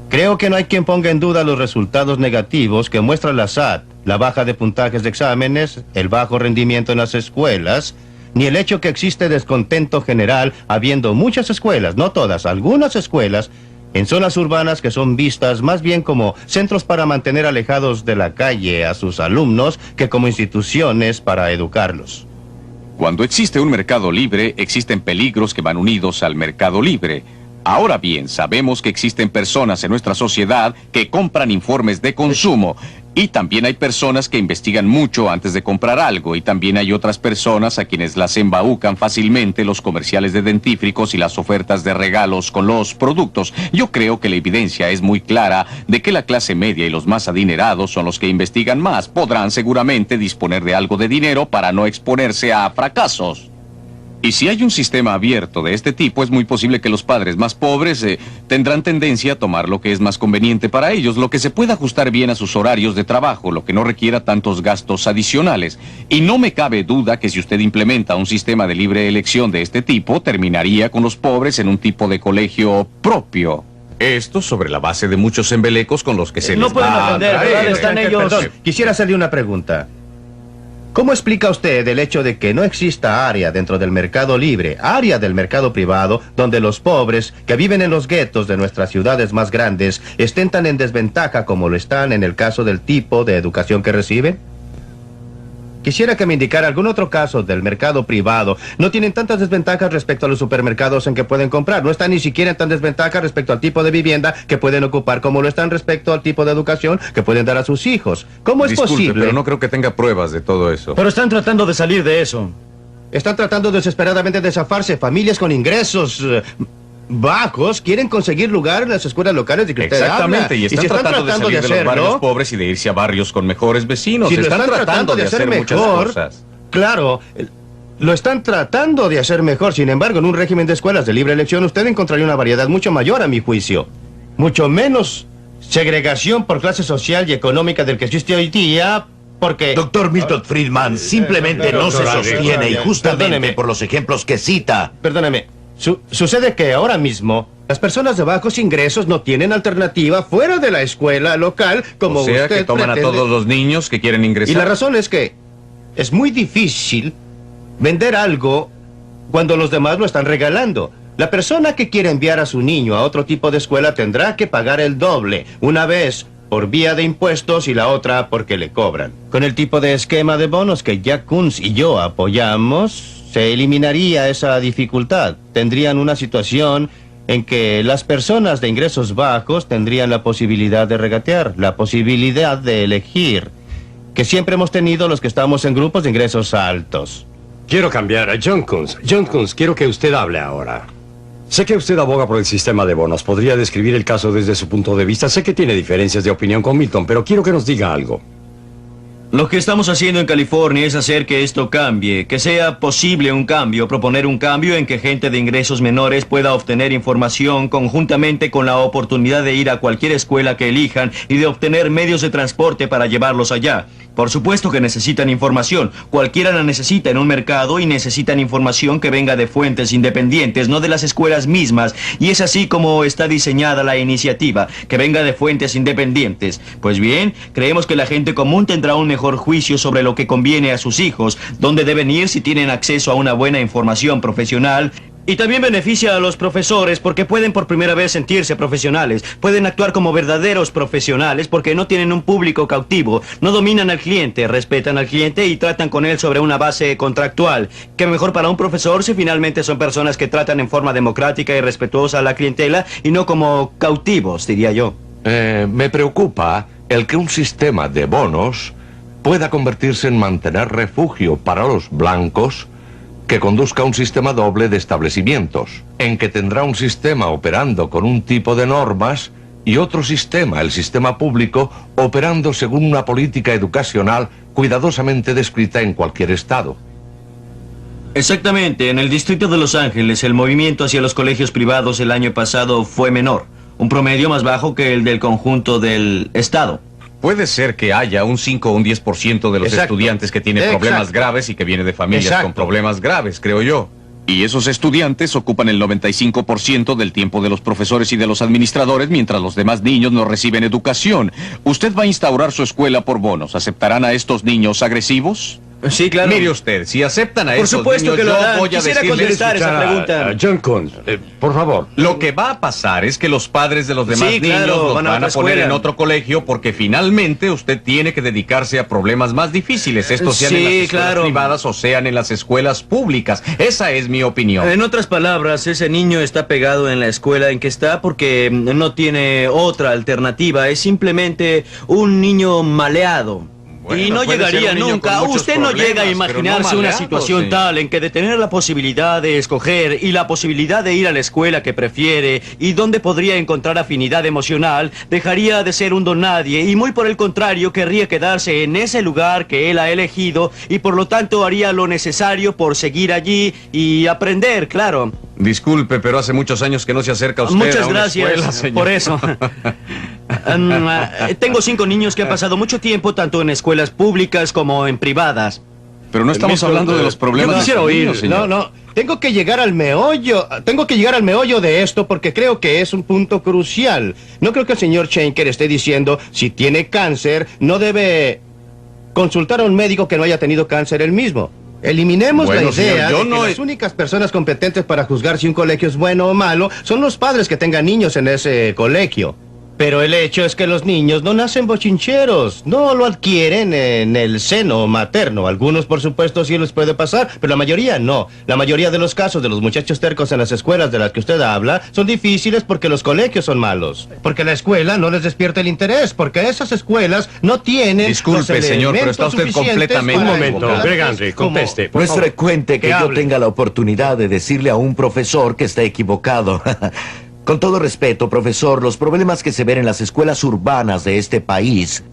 creo que no hay quien ponga en duda los resultados negativos que muestra la SAT, la baja de puntajes de exámenes, el bajo rendimiento en las escuelas, ni el hecho que existe descontento general habiendo muchas escuelas, no todas, algunas escuelas, en zonas urbanas que son vistas más bien como centros para mantener alejados de la calle a sus alumnos que como instituciones para educarlos. Cuando existe un mercado libre, existen peligros que van unidos al mercado libre. Ahora bien, sabemos que existen personas en nuestra sociedad que compran informes de consumo. Y también hay personas que investigan mucho antes de comprar algo. Y también hay otras personas a quienes las embaucan fácilmente los comerciales de dentífricos y las ofertas de regalos con los productos. Yo creo que la evidencia es muy clara de que la clase media y los más adinerados son los que investigan más. Podrán seguramente disponer de algo de dinero para no exponerse a fracasos. Y si hay un sistema abierto de este tipo, es muy posible que los padres más pobres tendrán tendencia a tomar lo que es más conveniente para ellos, lo que se pueda ajustar bien a sus horarios de trabajo, lo que no requiera tantos gastos adicionales. Y no me cabe duda que si usted implementa un sistema de libre elección de este tipo, terminaría con los pobres en un tipo de colegio propio. Esto sobre la base de muchos embelecos con los que se No les pueden va a aprender, atraer. ¿verdad? Están ellos... Perdón, quisiera hacerle una pregunta. ¿Cómo explica usted el hecho de que no exista área dentro del mercado libre, área del mercado privado, donde los pobres que viven en los guetos de nuestras ciudades más grandes estén tan en desventaja como lo están en el caso del tipo de educación que reciben? Quisiera que me indicara algún otro caso del mercado privado. No tienen tantas desventajas respecto a los supermercados en que pueden comprar. No están ni siquiera en tan desventaja respecto al tipo de vivienda que pueden ocupar como lo están respecto al tipo de educación que pueden dar a sus hijos. ¿Cómo es posible? Pero no creo que tenga pruebas de todo eso. Pero están tratando de salir de eso. Están tratando desesperadamente de zafarse. Familias con ingresos bajos quieren conseguir lugar en las escuelas locales de que usted Exactamente, habla. y están si tratando de salir de los barrios pobres y de irse a barrios con mejores vecinos. Si lo están tratando de hacer muchas mejor, cosas. Claro, lo están tratando de hacer mejor. Sin embargo, en un régimen de escuelas de libre elección usted encontraría una variedad mucho mayor, a mi juicio. Mucho menos segregación por clase social y económica del que existe hoy día, porque... Doctor Milton Friedman, simplemente no se sostiene, y justamente Perdóneme. por los ejemplos que cita. Perdóneme. Sucede que ahora mismo las personas de bajos ingresos no tienen alternativa fuera de la escuela local, como O sea, usted que toman pretende. a todos los niños que quieren ingresar. Y la razón es que es muy difícil vender algo cuando los demás lo están regalando. La persona que quiere enviar a su niño a otro tipo de escuela tendrá que pagar el doble, una vez por vía de impuestos y la otra porque le cobran. Con el tipo de esquema de bonos que Jack Kunz y yo apoyamos, se eliminaría esa dificultad. Tendrían una situación en que las personas de ingresos bajos tendrían la posibilidad de regatear, la posibilidad de elegir, que siempre hemos tenido los que estamos en grupos de ingresos altos. Quiero cambiar a John Kunz. John Kunz, quiero que usted hable ahora. Sé que usted aboga por el sistema de bonos. ¿Podría describir el caso desde su punto de vista? Sé que tiene diferencias de opinión con Milton, pero quiero que nos diga algo. Lo que estamos haciendo en California es hacer que esto cambie, que sea posible un cambio, proponer un cambio en que gente de ingresos menores pueda obtener información conjuntamente con la oportunidad de ir a cualquier escuela que elijan y de obtener medios de transporte para llevarlos allá. Por supuesto que necesitan información, cualquiera la necesita en un mercado y necesitan información que venga de fuentes independientes, no de las escuelas mismas, y es así como está diseñada la iniciativa, que venga de fuentes independientes. Pues bien, creemos que la gente común tendrá un mejor juicio sobre lo que conviene a sus hijos, dónde deben ir si tienen acceso a una buena información profesional. Y también beneficia a los profesores porque pueden por primera vez sentirse profesionales, pueden actuar como verdaderos profesionales porque no tienen un público cautivo, no dominan al cliente, respetan al cliente y tratan con él sobre una base contractual. Qué mejor para un profesor si finalmente son personas que tratan en forma democrática y respetuosa a la clientela y no como cautivos, diría yo. Me preocupa el que un sistema de bonos pueda convertirse en mantener refugio para los blancos que conduzca a un sistema doble de establecimientos, en que tendrá un sistema operando con un tipo de normas y otro sistema, el sistema público, operando según una política educacional cuidadosamente descrita en cualquier estado. Exactamente, en el distrito de Los Ángeles el movimiento hacia los colegios privados el año pasado fue menor, un promedio más bajo que el del conjunto del estado. Puede ser que haya un 5 o un 10% de los estudiantes que tienen problemas graves y que viene de familias con problemas graves, creo yo. Y esos estudiantes ocupan el 95% del tiempo de los profesores y de los administradores, mientras los demás niños no reciben educación. Usted va a instaurar su escuela por bonos. ¿Aceptarán a estos niños agresivos? Sí, claro. Mire usted, si aceptan a Por esos supuesto niños, que lo yo harán. voy a Quisiera decirles... contestar esa pregunta. John Kunz, por favor. Lo que va a pasar es que los padres de los demás Sí, niños claro, los van van a a otra poner escuela. en otro colegio porque finalmente usted tiene que dedicarse a problemas más difíciles, estos sean en las Sí, escuelas claro. privadas o sean en las escuelas públicas. Esa es mi opinión. En otras palabras, ese niño está pegado en la escuela en que está porque no tiene otra alternativa. Es simplemente un niño maleado. Bueno, y no puede ser llegaría un niño nunca. con muchos Usted no llega a problemas, imaginarse pero no una maleado, situación sí. tal en que de tener la posibilidad de escoger y la posibilidad de ir a la escuela que prefiere y donde podría encontrar afinidad emocional, dejaría de ser un don nadie y muy por el contrario querría quedarse en ese lugar que él ha elegido y por lo tanto haría lo necesario por seguir allí y aprender, claro. Disculpe, pero hace muchos años que no se acerca usted Muchas a una gracias escuela, señor. por eso. Tengo 5 niños que han pasado mucho tiempo tanto en escuelas públicas como en privadas. Pero no estamos hablando de los problemas Yo quisiera de sus oír. niños, señor. No. Tengo que llegar al meollo. Tengo que llegar al meollo de esto porque creo que es un punto crucial. No creo que el señor Schenker esté diciendo si tiene cáncer no debe consultar a un médico que no haya tenido cáncer él mismo. Eliminemos Bueno, la idea señor, yo de que no las únicas personas competentes para juzgar si un colegio es bueno o malo son los padres que tengan niños en ese colegio. Pero el hecho es que los niños no nacen bochincheros, no lo adquieren en el seno materno. Algunos, por supuesto, sí les puede pasar, pero la mayoría no. La mayoría de los casos de los muchachos tercos en las escuelas de las que usted habla son difíciles porque los colegios son malos. Porque la escuela no les despierta el interés, porque esas escuelas no tienen... Disculpe, señor, pero está usted completamente... Un momento, Greg Henry, conteste. No es frecuente que yo hable. tenga la oportunidad de decirle a un profesor que está equivocado. Con todo respeto, profesor, los problemas que se ven en las escuelas urbanas de este país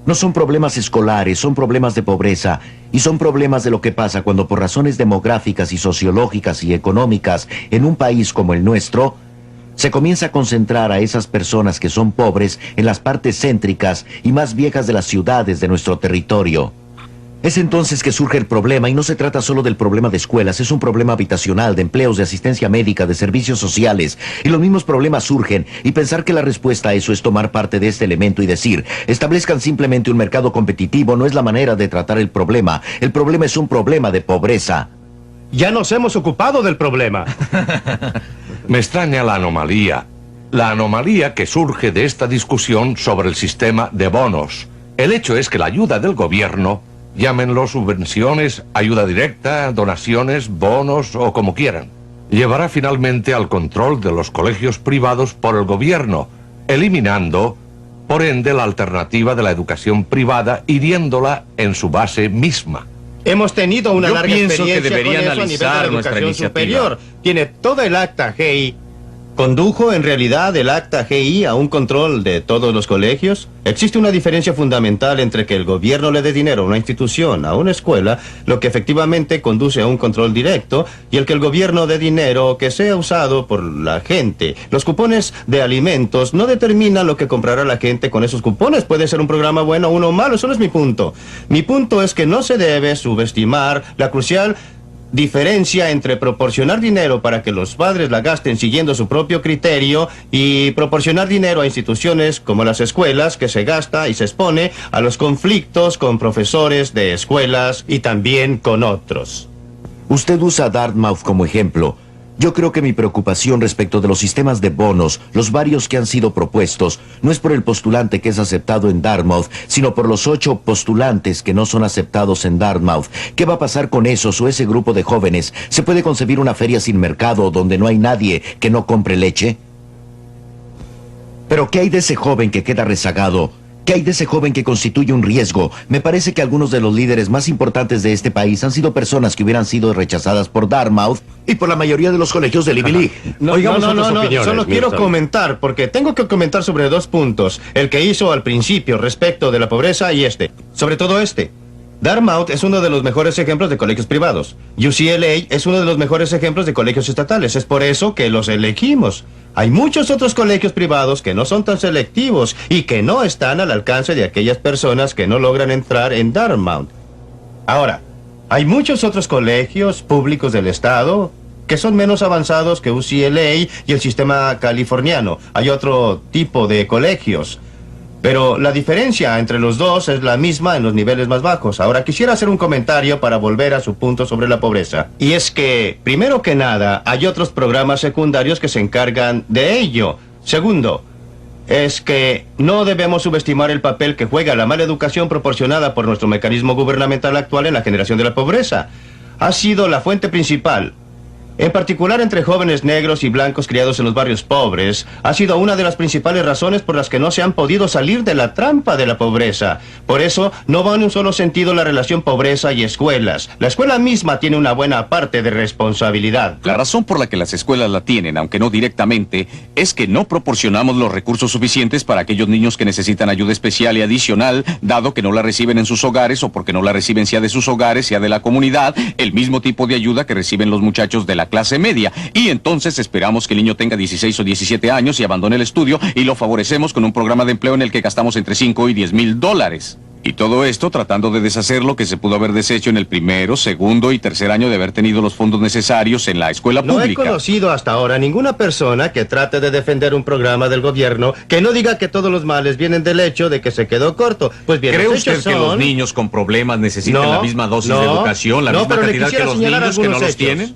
no son problemas escolares, son problemas de pobreza y son problemas de lo que pasa cuando por razones demográficas y sociológicas y económicas en un país como el nuestro se comienza a concentrar a esas personas que son pobres en las partes céntricas y más viejas de las ciudades de nuestro territorio. Es entonces que surge el problema, y no se trata solo del problema de escuelas, es un problema habitacional, de empleos, de asistencia médica, de servicios sociales, y los mismos problemas surgen, y pensar que la respuesta a eso es tomar parte de este elemento y decir, establezcan simplemente un mercado competitivo, no es la manera de tratar el problema es un problema de pobreza. Ya nos hemos ocupado del problema. Me extraña la anomalía que surge de esta discusión sobre el sistema de bonos. El hecho es que la ayuda del gobierno, llámenlo subvenciones, ayuda directa, donaciones, bonos o como quieran, llevará finalmente al control de los colegios privados por el gobierno, eliminando, por ende, la alternativa de la educación privada, hiriéndola en su base misma. Hemos tenido una larga pienso que experiencia debería con eso a nivel de la analizar nuestra educación iniciativa. superior. Tiene todo el acta GI. ¿Condujo en realidad el acta GI a un control de todos los colegios? Existe una diferencia fundamental entre que el gobierno le dé dinero a una institución, a una escuela, lo que efectivamente conduce a un control directo, y el que el gobierno dé dinero que sea usado por la gente. Los cupones de alimentos no determinan lo que comprará la gente con esos cupones. Puede ser un programa bueno o uno malo, eso no es mi punto. Mi punto es que no se debe subestimar la crucial diferencia entre proporcionar dinero para que los padres la gasten siguiendo su propio criterio y proporcionar dinero a instituciones como las escuelas, que se gasta y se expone a los conflictos con profesores de escuelas y también con otros. Usted usa Dartmouth como ejemplo. Yo creo que mi preocupación respecto de los sistemas de bonos, los varios que han sido propuestos, no es por el postulante que es aceptado en Dartmouth, sino por los 8 postulantes que no son aceptados en Dartmouth. ¿Qué va a pasar con esos o ese grupo de jóvenes? ¿Se puede concebir una feria sin mercado donde no hay nadie que no compre leche? ¿Pero qué hay de ese joven que queda rezagado? ¿Qué hay de ese joven que constituye un riesgo? Me parece que algunos de los líderes más importantes de este país han sido personas que hubieran sido rechazadas por Dartmouth y por la mayoría de los colegios de Ivy League. No, solo quiero comentar, porque tengo que comentar sobre 2 puntos. El que hizo al principio respecto de la pobreza y sobre todo Dartmouth es uno de los mejores ejemplos de colegios privados. UCLA es uno de los mejores ejemplos de colegios estatales. Es por eso que los elegimos. Hay muchos otros colegios privados que no son tan selectivos y que no están al alcance de aquellas personas que no logran entrar en Dartmouth. Ahora, hay muchos otros colegios públicos del estado que son menos avanzados que UCLA y el sistema californiano. Hay otro tipo de colegios. Pero la diferencia entre los dos es la misma en los niveles más bajos. Ahora, quisiera hacer un comentario para volver a su punto sobre la pobreza. Y es que, primero que nada, hay otros programas secundarios que se encargan de ello. Segundo, es que no debemos subestimar el papel que juega la mala educación proporcionada por nuestro mecanismo gubernamental actual en la generación de la pobreza. Ha sido la fuente principal. En particular entre jóvenes negros y blancos criados en los barrios pobres, ha sido una de las principales razones por las que no se han podido salir de la trampa de la pobreza. Por eso, no va en un solo sentido la relación pobreza y escuelas. La escuela misma tiene una buena parte de responsabilidad. La razón por la que las escuelas la tienen, aunque no directamente, es que no proporcionamos los recursos suficientes para aquellos niños que necesitan ayuda especial y adicional, dado que no la reciben en sus hogares o porque no la reciben sea de sus hogares, sea de la comunidad, el mismo tipo de ayuda que reciben los muchachos de la clase media. Y entonces esperamos que el niño tenga 16 o 17 años y abandone el estudio y lo favorecemos con un programa de empleo en el que gastamos entre 5 y 10 mil dólares. Y todo esto tratando de deshacer lo que se pudo haber deshecho en el primero, segundo y tercer año de haber tenido los fondos necesarios en la escuela No he pública. conocido hasta ahora ninguna persona que trate de defender un programa del gobierno que no diga que todos los males vienen del hecho de que se quedó corto. Pues bien, ¿Cree los usted hechos que los son- niños con problemas necesitan No, la misma dosis no, de educación, la no, misma pero le cantidad que quisiera los señalar niños que no algunos los hechos. tienen?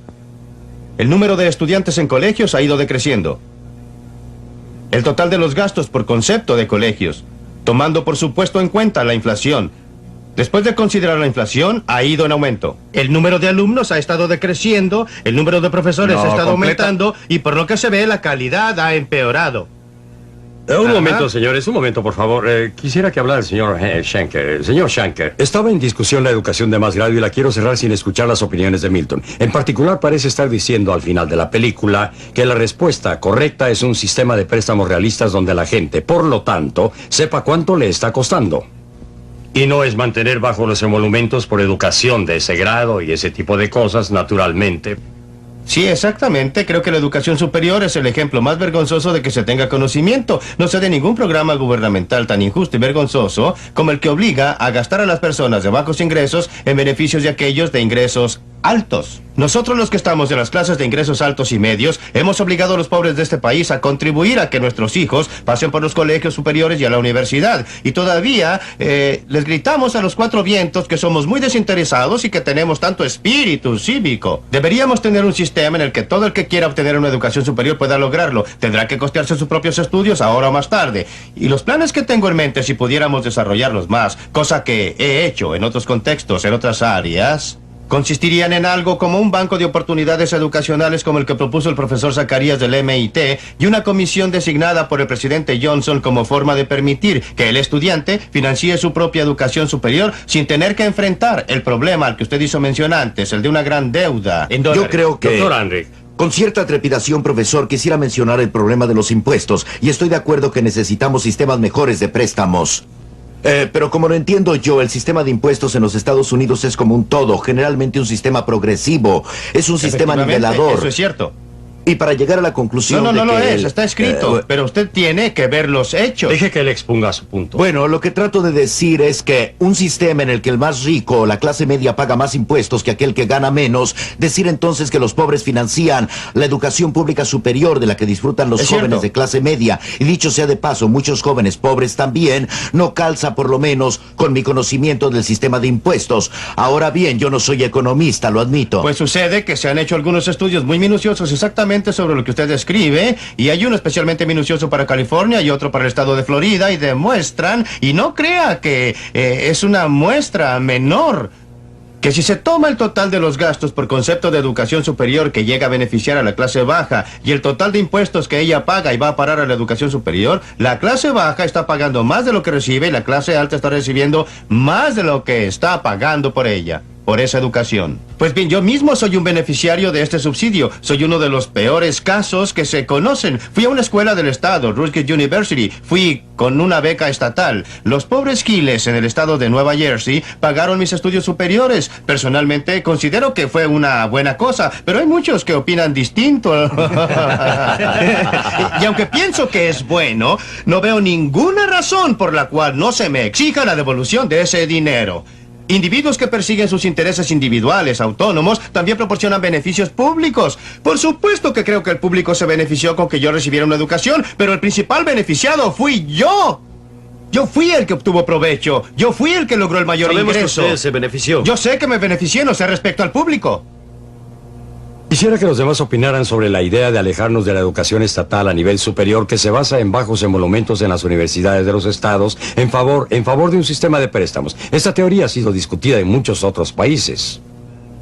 El número de estudiantes en colegios ha ido decreciendo. El total de los gastos por concepto de colegios, tomando por supuesto en cuenta la inflación. Después de considerar la inflación, ha ido en aumento. El número de alumnos ha estado decreciendo, el número de profesores No, ha estado completa- aumentando y por lo que se ve la calidad ha empeorado. Un Ajá. momento, señores, un momento, por favor. Quisiera que hablara el señor Schenker. Señor Schenker, estaba en discusión la educación de más grado y la quiero cerrar sin escuchar las opiniones de Milton. En particular, parece estar diciendo al final de la película que la respuesta correcta es un sistema de préstamos realistas donde la gente, por lo tanto, sepa cuánto le está costando. Y no es mantener bajo los emolumentos por educación de ese grado y ese tipo de cosas, naturalmente. Sí, exactamente. Creo que la educación superior es el ejemplo más vergonzoso de que se tenga conocimiento. No sé de ningún programa gubernamental tan injusto y vergonzoso como el que obliga a gastar a las personas de bajos ingresos en beneficios de aquellos de ingresos altos. Nosotros los que estamos en las clases de ingresos altos y medios hemos obligado a los pobres de este país a contribuir a que nuestros hijos pasen por los colegios superiores y a la universidad. Y todavía les gritamos a los cuatro vientos que somos muy desinteresados y que tenemos tanto espíritu cívico. Deberíamos tener un sistema en el que todo el que quiera obtener una educación superior pueda lograrlo. Tendrá que costearse sus propios estudios ahora o más tarde. Y los planes que tengo en mente, si pudiéramos desarrollarlos más, cosa que he hecho en otros contextos, en otras áreas, consistirían en algo como un banco de oportunidades educacionales como el que propuso el profesor Zacarías del MIT y una comisión designada por el presidente Johnson como forma de permitir que el estudiante financie su propia educación superior sin tener que enfrentar el problema al que usted hizo mención antes, el de una gran deuda en Yo dólares. creo que... Doctor Henry. Con cierta trepidación, profesor, quisiera mencionar el problema de los impuestos y estoy de acuerdo que necesitamos sistemas mejores de préstamos. Pero como lo entiendo yo, el sistema de impuestos en los Estados Unidos es como un todo, generalmente un sistema progresivo, es un sistema Efectivamente, nivelador. Eso es cierto. Y para llegar a la conclusión No de lo que es, está escrito, pero usted tiene que ver los hechos. Deje que él exponga su punto. Bueno, lo que trato de decir es que un sistema en el que el más rico, la clase media, paga más impuestos que aquel que gana menos, decir entonces que los pobres financian la educación pública superior de la que disfrutan los Es jóvenes cierto. de clase media, y dicho sea de paso, muchos jóvenes pobres también, no calza por lo menos con mi conocimiento del sistema de impuestos. Ahora bien, yo no soy economista, lo admito. Pues sucede que se han hecho algunos estudios muy minuciosos exactamente sobre lo que usted describe, y hay uno especialmente minucioso para California y otro para el estado de Florida, y demuestran, y no crea que es una muestra menor, que si se toma el total de los gastos por concepto de educación superior que llega a beneficiar a la clase baja y el total de impuestos que ella paga y va a parar a la educación superior, la clase baja está pagando más de lo que recibe y la clase alta está recibiendo más de lo que está pagando por ella, por esa educación. Pues bien, yo mismo soy un beneficiario de este subsidio. Soy uno de los peores casos que se conocen. Fui a una escuela del estado, Rutgers University. Fui con una beca estatal. Los pobres giles en el estado de Nueva Jersey pagaron mis estudios superiores. Personalmente considero que fue una buena cosa, pero hay muchos que opinan distinto. Y aunque pienso que es bueno, no veo ninguna razón por la cual no se me exija la devolución de ese dinero. Individuos que persiguen sus intereses individuales, autónomos, también proporcionan beneficios públicos. Por supuesto que creo que el público se benefició con que yo recibiera una educación, pero el principal beneficiado fui yo. Yo fui el que obtuvo provecho. Yo fui el que logró el mayor Sabemos que ingreso. usted se benefició. Yo sé que me beneficié, no sé respecto al público. Quisiera que los demás opinaran sobre la idea de alejarnos de la educación estatal a nivel superior que se basa en bajos emolumentos en las universidades de los estados en favor de un sistema de préstamos. Esta teoría ha sido discutida en muchos otros países.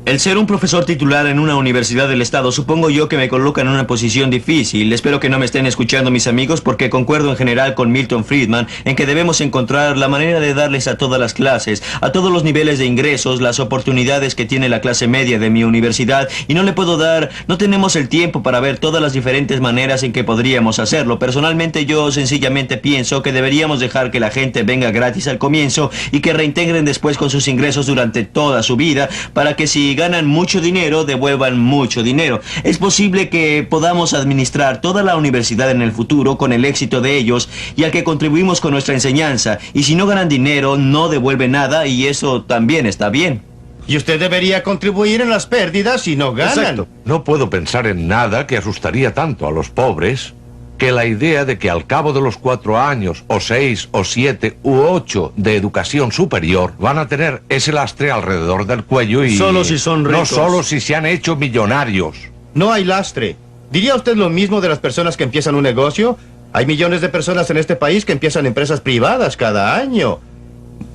El ser un profesor titular en una universidad del estado supongo yo que me coloca en una posición difícil. Espero que no me estén escuchando mis amigos porque concuerdo en general con Milton Friedman en que debemos encontrar la manera de darles a todas las clases, a todos los niveles de ingresos, las oportunidades que tiene la clase media de mi universidad y no tenemos el tiempo para ver todas las diferentes maneras en que podríamos hacerlo. Personalmente yo sencillamente pienso que deberíamos dejar que la gente venga gratis al comienzo y que reintegren después con sus ingresos durante toda su vida para que si ganan mucho dinero, devuelvan mucho dinero. Es posible que podamos administrar toda la universidad en el futuro con el éxito de ellos, ya que contribuimos con nuestra enseñanza. Y si no ganan dinero, no devuelven nada, y eso también está bien. Y usted debería contribuir en las pérdidas si no ganan. Exacto. No puedo pensar en nada que asustaría tanto a los pobres que la idea de que al cabo de los 4 años, o 6, o 7, u 8 de educación superior, van a tener ese lastre alrededor del cuello y... Solo si son ricos. No solo si se han hecho millonarios. No hay lastre. ¿Diría usted lo mismo de las personas que empiezan un negocio? Hay millones de personas en este país que empiezan empresas privadas cada año.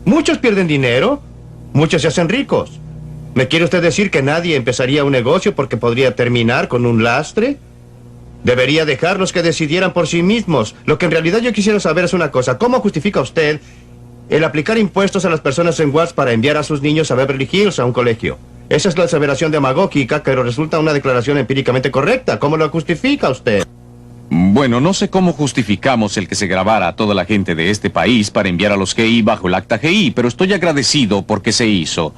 Muchos pierden dinero, muchos se hacen ricos. ¿Me quiere usted decir que nadie empezaría un negocio porque podría terminar con un lastre? Debería dejarlos que decidieran por sí mismos. Lo que en realidad yo quisiera saber es una cosa. ¿Cómo justifica usted el aplicar impuestos a las personas en Watts para enviar a sus niños a Beverly Hills a un colegio? Esa es la aseveración demagógica, pero resulta una declaración empíricamente correcta. ¿Cómo lo justifica usted? Bueno, no sé cómo justificamos el que se grabara a toda la gente de este país para enviar a los GI bajo el acta GI, pero estoy agradecido porque se hizo.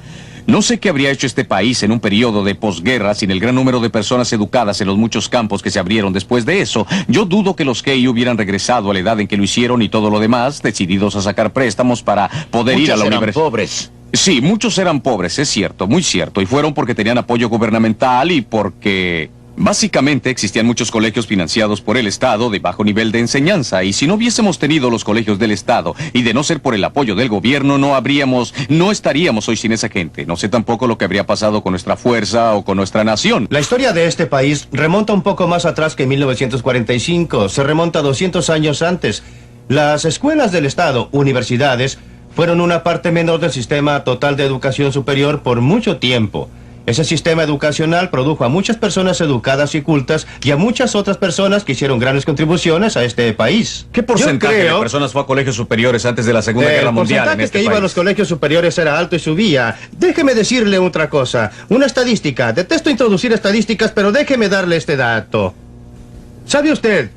No sé qué habría hecho este país en un periodo de posguerra sin el gran número de personas educadas en los muchos campos que se abrieron después de eso. Yo dudo que los GI hubieran regresado a la edad en que lo hicieron y todo lo demás, decididos a sacar préstamos para poder ir a la universidad. Pobres. Sí, muchos eran pobres, es cierto, muy cierto, y fueron porque tenían apoyo gubernamental y porque... Básicamente existían muchos colegios financiados por el Estado de bajo nivel de enseñanza, y si no hubiésemos tenido los colegios del Estado y de no ser por el apoyo del gobierno, no estaríamos hoy sin esa gente. No sé tampoco lo que habría pasado con nuestra fuerza o con nuestra nación. La historia de este país remonta un poco más atrás que 1945, se remonta 200 años antes. Las escuelas del Estado, universidades, fueron una parte menor del sistema total de educación superior por mucho tiempo. Ese sistema educacional produjo a muchas personas educadas y cultas y a muchas otras personas que hicieron grandes contribuciones a este país. ¿Qué porcentaje de personas fue a colegios superiores antes de la Segunda Guerra Mundial en este país? El porcentaje que iba a los colegios superiores era alto y subía. Déjeme decirle otra cosa, una estadística. Detesto introducir estadísticas, pero déjeme darle este dato. ¿Sabe usted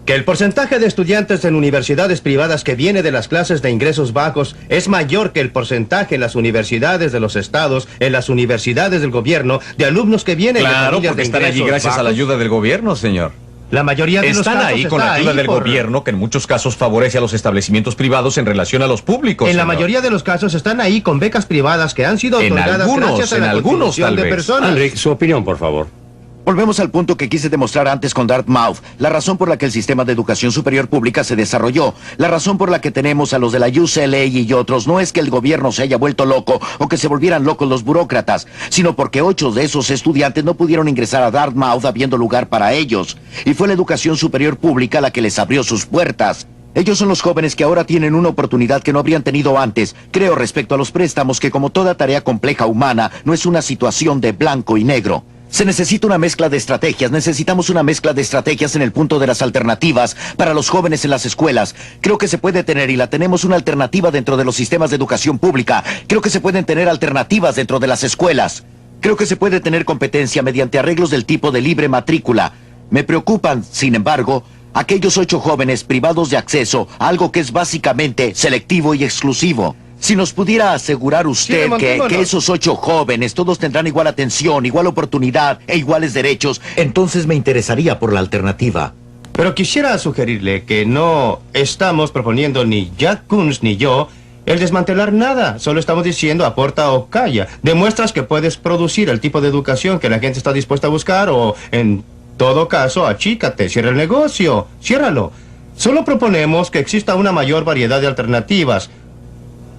que el porcentaje de estudiantes en universidades privadas que viene de las clases de ingresos bajos es mayor que el porcentaje en las universidades de los estados, en las universidades del gobierno, de alumnos que vienen de familias de ingresos bajos? Claro, porque están allí gracias a la ayuda del gobierno, señor. La mayoría de los casos están ahí con la ayuda del gobierno, que en muchos casos favorece a los establecimientos privados en relación a los públicos. En la mayoría de los casos están ahí con becas privadas que han sido otorgadas gracias a la contribución de personas. Enrique, su opinión, por favor. Volvemos al punto que quise demostrar antes con Dartmouth. La razón por la que el sistema de educación superior pública se desarrolló, la razón por la que tenemos a los de la UCLA y otros, no es que el gobierno se haya vuelto loco o que se volvieran locos los burócratas, sino porque 8 de esos estudiantes no pudieron ingresar a Dartmouth habiendo lugar para ellos. Y fue la educación superior pública la que les abrió sus puertas. Ellos son los jóvenes que ahora tienen una oportunidad que no habrían tenido antes. Creo respecto a los préstamos que, como toda tarea compleja humana, no es una situación de blanco y negro. Se necesita una mezcla de estrategias. Necesitamos una mezcla de estrategias en el punto de las alternativas para los jóvenes en las escuelas. Creo que se puede tener, y la tenemos, una alternativa dentro de los sistemas de educación pública. Creo que se pueden tener alternativas dentro de las escuelas. Creo que se puede tener competencia mediante arreglos del tipo de libre matrícula. Me preocupan, sin embargo, aquellos 8 jóvenes privados de acceso a algo que es básicamente selectivo y exclusivo. Si nos pudiera asegurar usted que esos 8 jóvenes todos tendrán igual atención, igual oportunidad e iguales derechos, entonces me interesaría por la alternativa. Pero quisiera sugerirle que no estamos proponiendo ni Jack Kunz ni yo el desmantelar nada. Solo estamos diciendo aporta o calla. Demuestras que puedes producir el tipo de educación que la gente está dispuesta a buscar o, en todo caso, achícate, cierra el negocio, ciérralo. Solo proponemos que exista una mayor variedad de alternativas.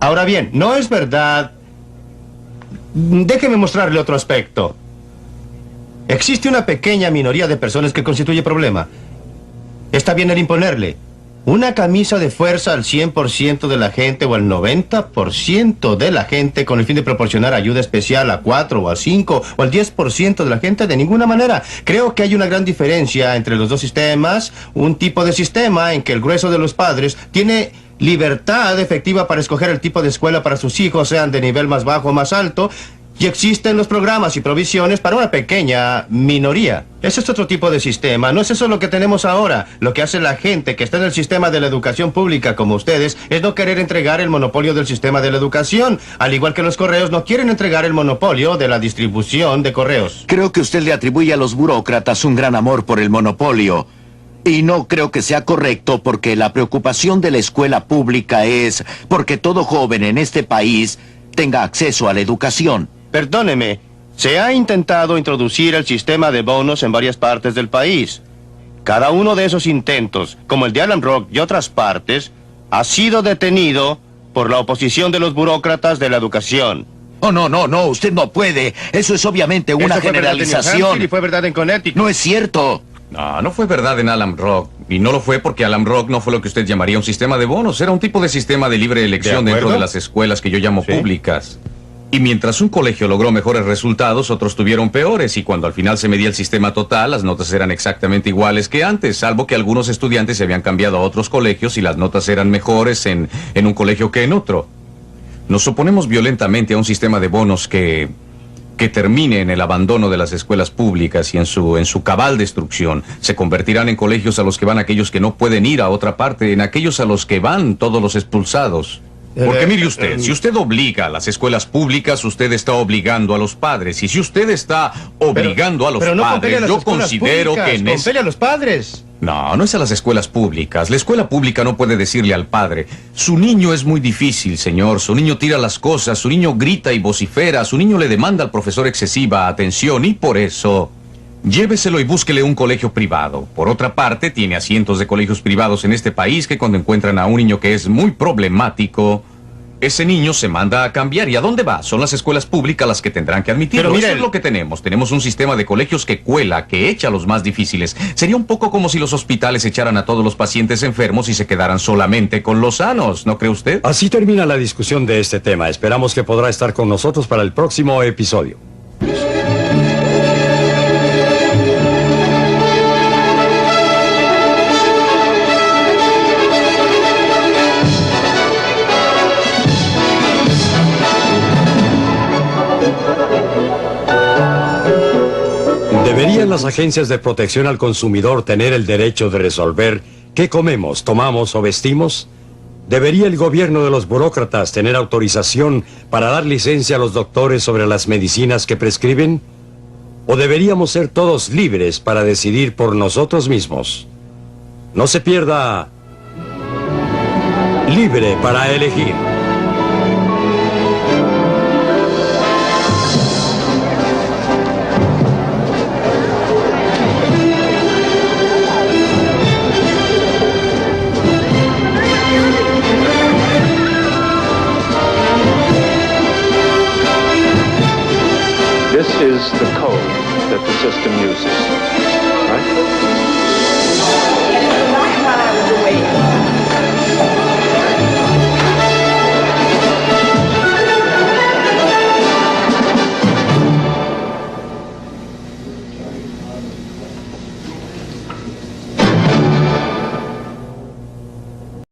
Ahora bien, no es verdad. Déjeme mostrarle otro aspecto. Existe una pequeña minoría de personas que constituye problema. Está bien el imponerle una camisa de fuerza al 100% de la gente o al 90% de la gente con el fin de proporcionar ayuda especial a 4 o a 5 o al 10% de la gente. De ninguna manera. Creo que hay una gran diferencia entre los dos sistemas. Un tipo de sistema en que el grueso de los padres tiene libertad efectiva para escoger el tipo de escuela para sus hijos, sean de nivel más bajo o más alto, Y existen los programas y provisiones para una pequeña minoría. Ese es otro tipo de sistema. No es eso lo que tenemos ahora. Lo que hace la gente que está en el sistema de la educación pública como ustedes es no querer entregar el monopolio del sistema de la educación. Al igual que los correos no quieren entregar el monopolio de la distribución de correos. Creo que usted le atribuye a los burócratas un gran amor por el monopolio. Y no creo que sea correcto porque la preocupación de la escuela pública es porque todo joven en este país tenga acceso a la educación. Perdóneme, se ha intentado introducir el sistema de bonos en varias partes del país. Cada uno de esos intentos, como el de Alum Rock y otras partes, ha sido detenido por la oposición de los burócratas de la educación. Oh, no, usted no puede. Eso es obviamente una generalización. Y fue verdad en Connecticut. No es cierto. No fue verdad en Alum Rock. Y no lo fue porque Alum Rock no fue lo que usted llamaría un sistema de bonos. Era un tipo de sistema de libre elección dentro de las escuelas que yo llamo públicas. Y mientras un colegio logró mejores resultados, otros tuvieron peores. Y cuando al final se medía el sistema total, las notas eran exactamente iguales que antes, salvo que algunos estudiantes se habían cambiado a otros colegios y las notas eran mejores en un colegio que en otro. Nos oponemos violentamente a un sistema de bonos que termine en el abandono de las escuelas públicas y en su cabal destrucción. Se convertirán en colegios a los que van aquellos que no pueden ir a otra parte, en aquellos a los que van todos los expulsados. Porque mire usted, si usted obliga a las escuelas públicas, usted está obligando a los padres. Y si usted está obligando a los padres, yo considero que... ¡Compele a los padres! No es a las escuelas públicas. La escuela pública no puede decirle al padre: su niño es muy difícil, señor. Su niño tira las cosas, su niño grita y vocifera, su niño le demanda al profesor excesiva atención y por eso... lléveselo y búsquele un colegio privado. Por otra parte, tiene a cientos de colegios privados en este país que cuando encuentran a un niño que es muy problemático, ese niño se manda a cambiar. ¿Y a dónde va? Son las escuelas públicas las que tendrán que admitirlo. Pero mire, eso es lo que tenemos. Tenemos un sistema de colegios que cuela, que echa a los más difíciles. Sería un poco como si los hospitales echaran a todos los pacientes enfermos y se quedaran solamente con los sanos, ¿no cree usted? Así termina la discusión de este tema. Esperamos que podrá estar con nosotros para el próximo episodio. ¿Deberían las agencias de protección al consumidor tener el derecho de resolver qué comemos, tomamos o vestimos? ¿Debería el gobierno de los burócratas tener autorización para dar licencia a los doctores sobre las medicinas que prescriben? ¿O deberíamos ser todos libres para decidir por nosotros mismos? No se pierda Libre para Elegir. This is the code that the system uses, right?